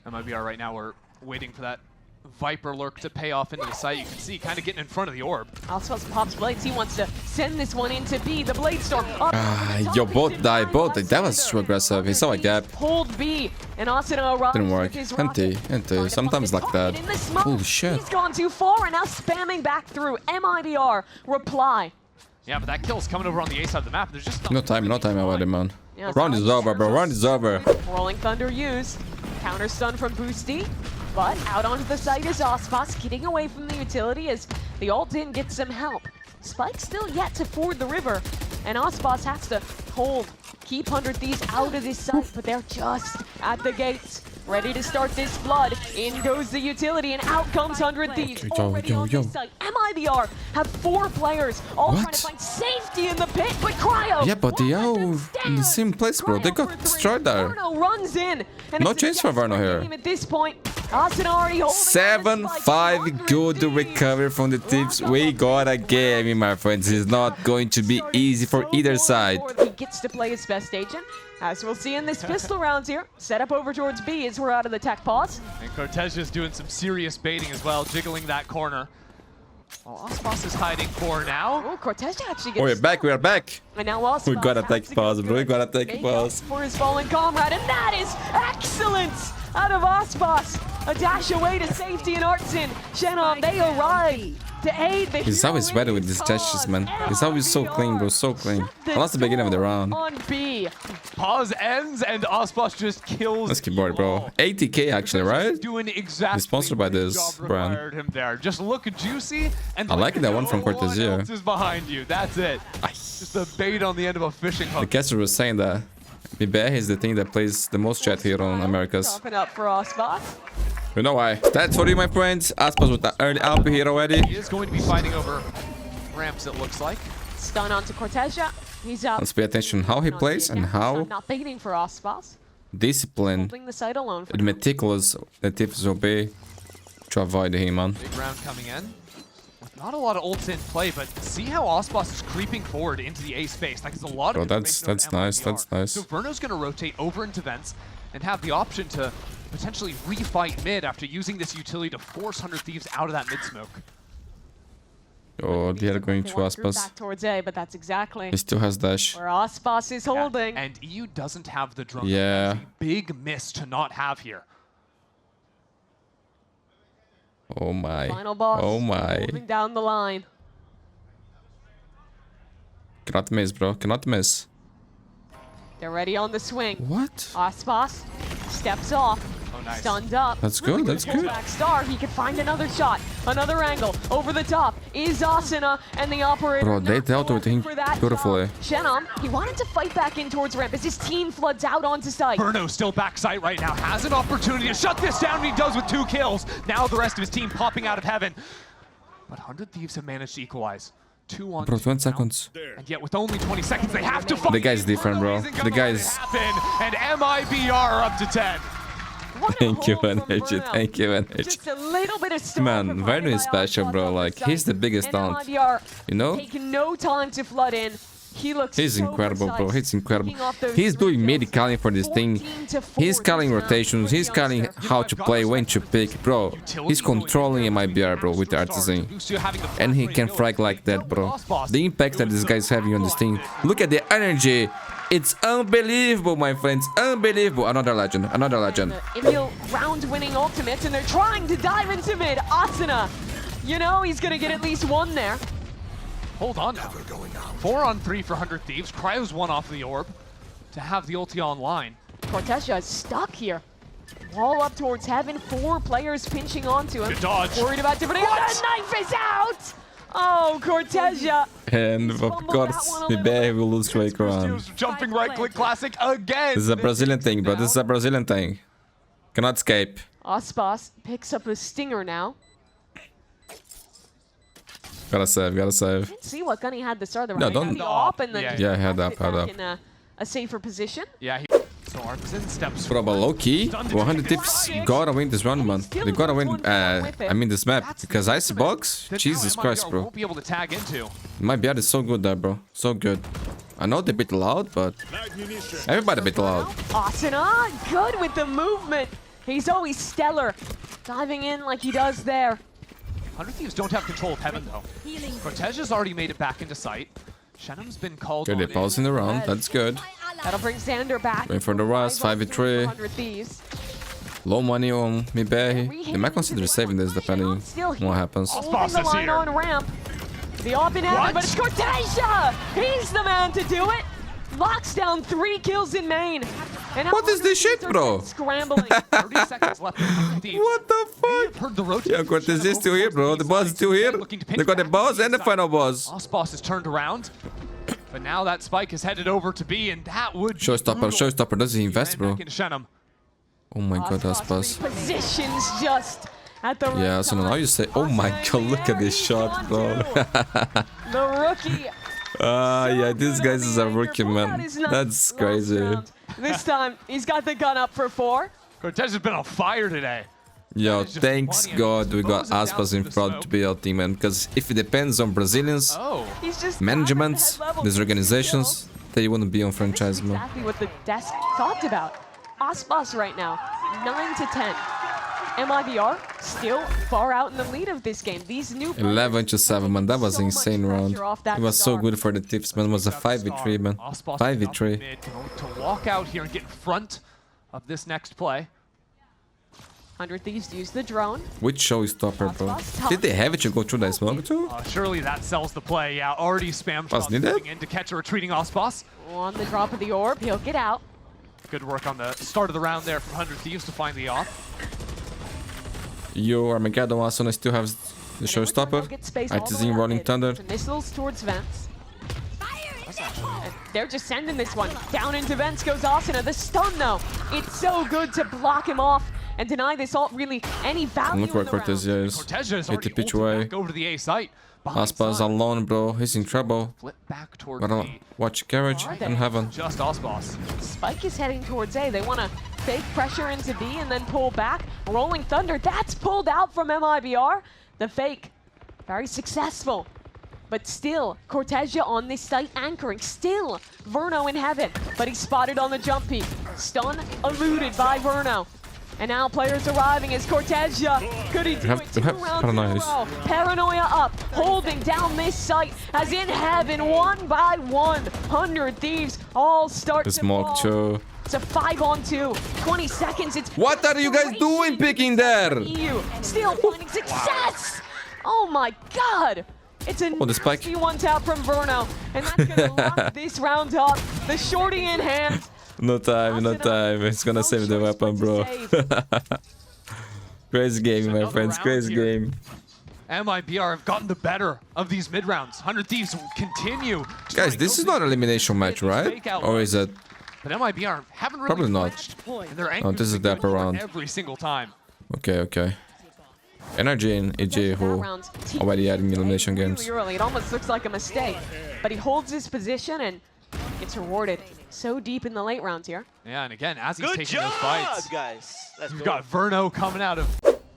MIBR right now, we're waiting for that Viper lurk to pay off into the site. You can see kind of getting in front of the orb. Also pops blades. He wants to send this one into B. The blade storm. Yo, both died. Both. That was too aggressive. He saw a gap. Hold B, and Asuna arrives Didn't work. with his Empty. rocket. Empty. Trying to Sometimes find like the target that. in the smoke. Holy shit. He's gone too far, and now spamming back through. MIBR reply. Yeah, but that kill's coming over on the A side of the map. There's just No time already, man. Yeah, Round is over, bro. Round is over. Rolling Thunder used. Counter stun from Boosty. But out onto the site is Ospas, getting away from the utility as the ult in gets some help. Spike still yet to ford the river, and Ospas has to hold, keep 100 Thieves out of this site, but they're just at the gates, ready to start this flood. In goes the utility, and out comes 100 Thieves. Already on this site. MIBR have 4 players, all trying to find safety in the pit, but Cryo. Yeah, but they won't let are them in the stand. same place, bro. They Cryo got for 3. destroyed there. Verno runs in. And No it's a chance for Verno desperate here. game at this point. Asuna already holding 7-5, good recovery from the Thieves. We got a game, my friends. It's not going to be easy for either side. He gets to play his best agent, as we'll see in this pistol rounds here. Set up over towards B as we're out of the tech pause. And Cortez is doing some serious baiting as well, jiggling that corner. While Ospas is hiding for now. Oh, Cortez actually gets We're back, we are back. And now Ospas We got a tech has to pause, go bro. We for got a tech make pause. up for his fallen comrade, and that is excellence out of Ospas. A dash away to safety and Artson. Shannon, they arrive to aid the He's always better with these dashes, man. He's always so clean, bro. So clean. I lost the beginning of the round. On B. Pause ends and Ospas just kills. Let's keep bored, bro. 80k actually, right? Doing exactly He's sponsored by this what the job brand. required him there. Just look juicy and I like that one from no Cortez, one yeah. else is behind you. That's it. Just a bait on the end of a fishing The hook. caster was saying that Mibe is the thing that plays the most chat here on Americas. Dropping up for Ospas. You know why. That's for you, my friends. Aspas with the early up here already. He is going to be fighting over ramps, it looks like. Stun onto Cortesia. He's up. Let's pay attention how he plays and how Not baiting for Ospas. disciplined Holding the site alone for and meticulous the Thieves obey to avoid him, man. Big round coming in. With not a lot of ults in play, but see how Ospas is creeping forward into the A space. Like, it's a lot Bro, of that's information on nice, MIBR. that's nice. So Verno's going to rotate over into vents and have the option to potentially refight mid after using this utility to force 100 Thieves out of that mid smoke. Oh, they are going to Aspas. Back towards A, but that's exactly He still has dash. where Ospas is holding. And EU doesn't have the drone. Yeah. That's a big miss to not have here. Oh my. Final boss. Oh my. Moving down the line. Cannot miss, bro. Cannot miss. They're ready on the swing. What? Ospas steps off. Oh, nice. Stunned up. That's good, that's good. Back star. He could find another shot. Another angle. Over the top is Asuna and the operator. Bro, they not dealt with him going for that beautifully. shot. Shannon, he wanted to fight back in towards ramp as his team floods out onto site. Verno still backside right now, has an opportunity to shut this down, and he does with 2 kills. Now the rest of his team popping out of heaven. But 100 Thieves have managed to equalize. 2 on Bro, 2 20 now. seconds. And yet with only 20 seconds, they have to fight. The guy's different, bro. Isn't The gonna guy's... let it happen, and MIBR are up to 10. What a Thank you, hold from Energy. Bruno. Thank you, Energy. Just a little bit of stall Man, provided Verno is by special, Ospas bro. on the Like, site. he's the biggest And talent. MIBR You know? taking no time to flood in. He looks He's so incredible, bro. precise. He's incredible. Picking off those He's 3 doing kills. mid calling for this thing. 14 to 4 He's calling this round rotations. for He's the calling youngster. how to play, when to pick, bro. He's controlling MIBR, bro, with the artisan. And he can frag like that, bro. The impact that this guy's having on this thing. Look at the energy. It's unbelievable, my friends. Unbelievable. Another legend. Another legend. Emil round-winning ultimate, and they're trying to dive into mid. Asuna, you know he's gonna get at least 1 there. Hold on now. 4 on 3 for 100 Thieves. Cryo's 1 off the orb to have the ulti online. Cortesia is stuck here. Wall up towards heaven. 4 players pinching onto him. Good dodge. Worried about different. The knife is out. Oh, Cortesia. And of course, Mibe will lose straight round. Jumping right click classic again. This is a Brazilian thing, bro. This is a Brazilian thing. Cannot escape. Ospas picks up a stinger now. Gotta save, gotta save. Didn't see what gun he had to start the No, round. don't- The op and then Yeah, head up, it head back up. in a safer position. Yeah, so Artisan steps Bro, but low key, 100 Thieves gotta win this round, man. They gotta win, I mean this map. Because Icebox, Jesus Christ, bro. Won't be able to tag into. My beard is so good there, bro. So good. I know they bit loud, but everybody bit loud. Asuna, good with the movement. He's always stellar. Diving in like he does there. 100 Thieves don't have control of heaven though. Cortez has already made it back into sight. Shenham's been called Okay, on they're pausing the round. That's good. That'll bring Xander back. Going for the rush, 5v3. 100 Thieves. Low money on Mibe. They might consider saving this depending on what happens. Holding Boss the is line here. on ramp. The op in heaven, but it's Cortesia! He's the man to do it! Locks down 3 kills in main. And now What is this shit, bro? Scrambling. 30 seconds left. What the fuck? Heard the rotation. Yeah, Cortez is still here, bro. The boss is still here. They got the boss and the final boss. Boss is turned around. But now that spike is headed over to B, and that would be Showstopper, brutal. showstopper. Does he invest, Ran bro? back into Shenham. Oh my god, that's pass. Positions just at the right Yeah, so now you say, oh my god, look at this shot, bro. The rookie. Yeah, this guy is a rookie, man. That's crazy. This time, he's got the gun up for 4. Cortez has been on fire today. Yo, That is just thanks money. God we got Throws it down Aspas in to the front smoke. to be our team, man. Because if it depends on Brazilians, Oh, He's just managements, at head level. these organizations, they wouldn't be on This is franchise, man. exactly what the desk talked about. Aspas right now, 9 to 10. MIBR still far out in the lead of this game. These new 11 to 7, man. That was so an much insane round. pressure off that It was so star. good for the tips, man. It was a 5v3, man. 5v3. To walk out here and get in front of this next play. 100 Thieves use the drone. Which showstopper, bro? Did they have it to go through that smoke too? Surely that sells the play. Yeah, already spam shots needed? coming in to catch a retreating Ospas. On the drop of the orb, he'll get out. Good work on the start of the round there from 100 Thieves to find the off. Yo, Armageddon Asuna still has the showstopper. ITZ Rolling Thunder. The missiles towards Vents. And they're just sending this one. Down into Vents goes Asuna. The stun though. It's so good to block him off and deny this ult really any value Look where in the round. Cortezia is. Cortezia is Hit the already pitch ulted away. back over to the A site. Behind Aspas Sun. alone, bro. He's in trouble. Flip back towards Gotta B. watch Garage and Heaven. Just Ospas. Spike is heading towards A. They want to fake pressure into B and then pull back. Rolling Thunder, that's pulled out from MIBR. The fake, very successful. But still, Cortezia on this site anchoring. Still, Verno in heaven, but he's spotted on the jump peak. Stun eluded by Verno. And now players arriving as Cortezia. Could he do have- it? you 2 have rounds Paranoia. in a row. Paranoia up, holding down this site as in heaven, 1 by 1. 100 Thieves all start The to smoke, fall. too. It's a 5-on-2. 20 seconds. It's What are you guys doing picking there? EU still finding success. Oh my God! It's a the spike. nasty one tap from Verno, and that's gonna lock this round up. The shorty in hand. No time, no time. It's gonna save the weapon, bro. Crazy game, my Another friends. round Crazy here. game. MIBR have gotten the better of these mid rounds. 100 Thieves will continue. Guys, this is not an elimination match, right? Or is it? But MIBR haven't really Probably not. flinched, and they're Oh, this is the upper round. every single time. Okay, okay. Energy and AJ who already had in elimination games. Really early. It almost looks like a mistake, but he holds his position and gets rewarded so deep in the late rounds here. Yeah, and again, as he's Good taking those job, fights, guys. Let's we've go. got Verno coming out of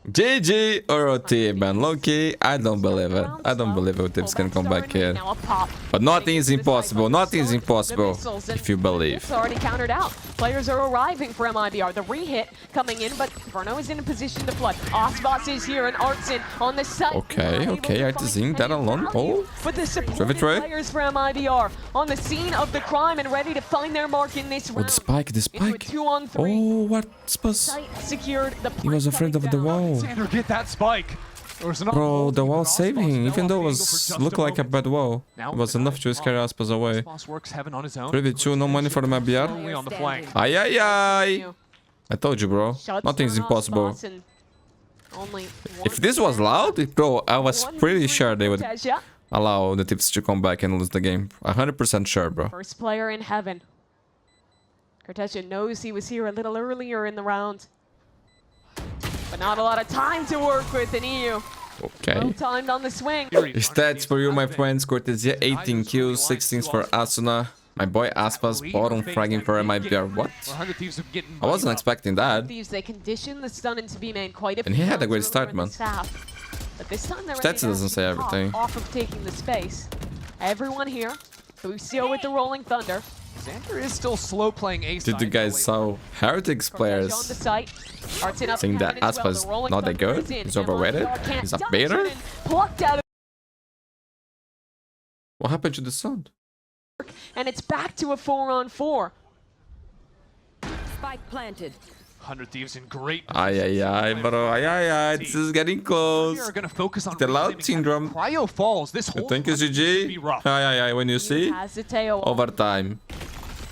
GG or OT, man. Low-key, I don't believe it. I don't believe OT's can come back here. Now a pop. But nothing is impossible. Nothing is impossible if you believe. It's already countered out. Players are arriving for MIBR. The re-hit coming in, but Verno is in a position to flood. Osbos is here and Artson on the site. Okay, Not okay, able to Artson, find that any alone. value, Oh. but the Trevor supported Trey. players for MIBR on the scene of the crime and ready to find their mark in this Oh, round. the spike, the Into a spike. 2-on-3. Oh, what supposed? Site secured. The He was afraid of the wall. Sander get that spike. There was an Bro, the wall Ospas saved him, fell even off though it the was angle for just looked like a moment. bad wall. Now It was enough to scare Aspas away. Ospas works heaven on his own. 3v2, no money for the MBR. Only on the flank. Ay, ay, ay. I told you, bro. Shuts Nothing's down impossible. Osbos and only If this was loud, bro, I was pretty sure they would Cortezia. allow the tips to come back and lose the game. 100% sure, bro. First player in heaven. Cortezia knows he was here a little earlier in the round. But not a lot of time to work with in EU. Well Okay. timed on the swing. Stats for you, my friends. Cortezia, 18 kills, 16 for Asuna. My boy Aspas, bottom fragging for MIBR. What? 100 Thieves have getting I wasn't expecting that. Thieves, they conditioned the stun into B-main quite a And few he had a rounds great earlier start, in man. this half. But this time they're Stats ready to doesn't say actually pop everything. off of taking the space. Everyone here. Lucio with the rolling thunder. Sander is still slow playing ace. Did you guys saw Heretics Cortezia on the players site. Artson up saying in that heaven as well. Aspas The rolling not that thunder good? is in. He's overrated? MIBR can't He's a dodge beta? it and plucked out of What happened to the sound? and it's back to a 4-on-4. Spike planted. 100 Thieves in great Ay, ay, ay, bro. Ay, ay, ay. This is getting We close. are going to focus on The loud reclaiming syndrome. Cryo falls. This whole Thank you, round is gonna be GG. rough. Ay, ay, ay. When you see, Has the tail. overtime.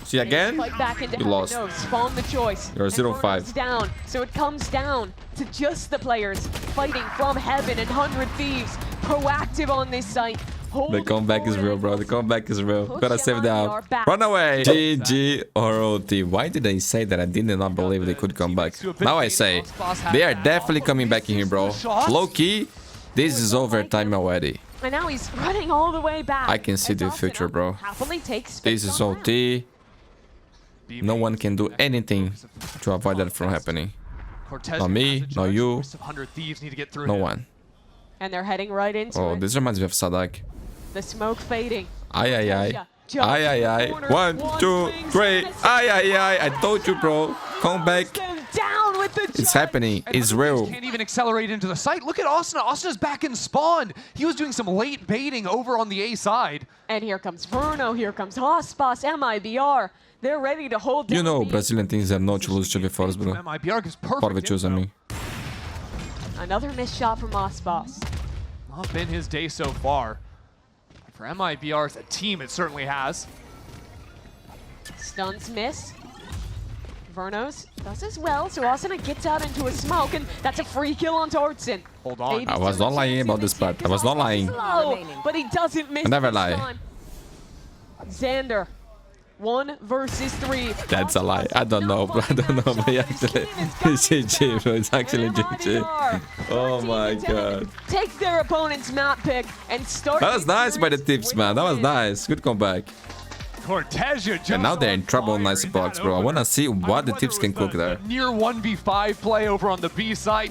See again? Fight back into You heaven. lost. No, spawn the choice. You're And 0-5. Verno's down, so it comes down to just the players fighting from heaven and 100 Thieves proactive on this site. The Holding comeback is forward real, and bro. The comeback is real. Push Gotta save MIBR down. back. Run away. GG or OT. Why did I say that? I did not believe they could come back. Now I say, they are definitely coming back in here, bro. Low key, this is overtime already. And now he's running all the way back. I can see As the Asuna future, bro. Happily takes This space is on that. OT. No one can do anything to avoid that from happening. Cortez Not me, has a not judge. you. Rest of 100 Thieves need to get through No him. one. And they're heading right into Oh, it. this reminds me of Sadak. The smoke fading. Ay, ay, ay. Jump Ay, ay, in the ay. corner. 1, 2, swing, 3. and a Ay, ay, ay. I told you, bro. Come back. them down with the It's judge. happening. And It's 100 Thieves real. can't even accelerate into the site. Look at Asuna. Asuna's back in spawn. He was doing some late baiting over on the A side. And here comes Verno, here comes Hospas, MIBR. They're ready to hold down You know, the- Brazilian teams have no chills to be forced, bro. MIBR gives perfect Pode choose info. me. Another missed shot from Hospas. Not been his day so far. For MIBR as a team, it certainly has. Stuns miss. Vernos does as well, so Asuna gets out into a smoke, and that's a free kill on Tortson. Hold on. I was not lying about this part. I was not lying. Slow, but he doesn't miss I never this lie. time. Xander, 1 versus 3. That's a lie. I don't know, bro. I don't know, but he actually, it's GG, bro. It's actually GG. Oh my god. Take their opponent's map pick and start. That was the nice by the series tips, man. That was win. nice. Good comeback. Cortezia just And now they're in on trouble in fire nice in box, that bro. I opener. want to see what the Whether tips it can was cook the there. Near 1v5 play over on the B side.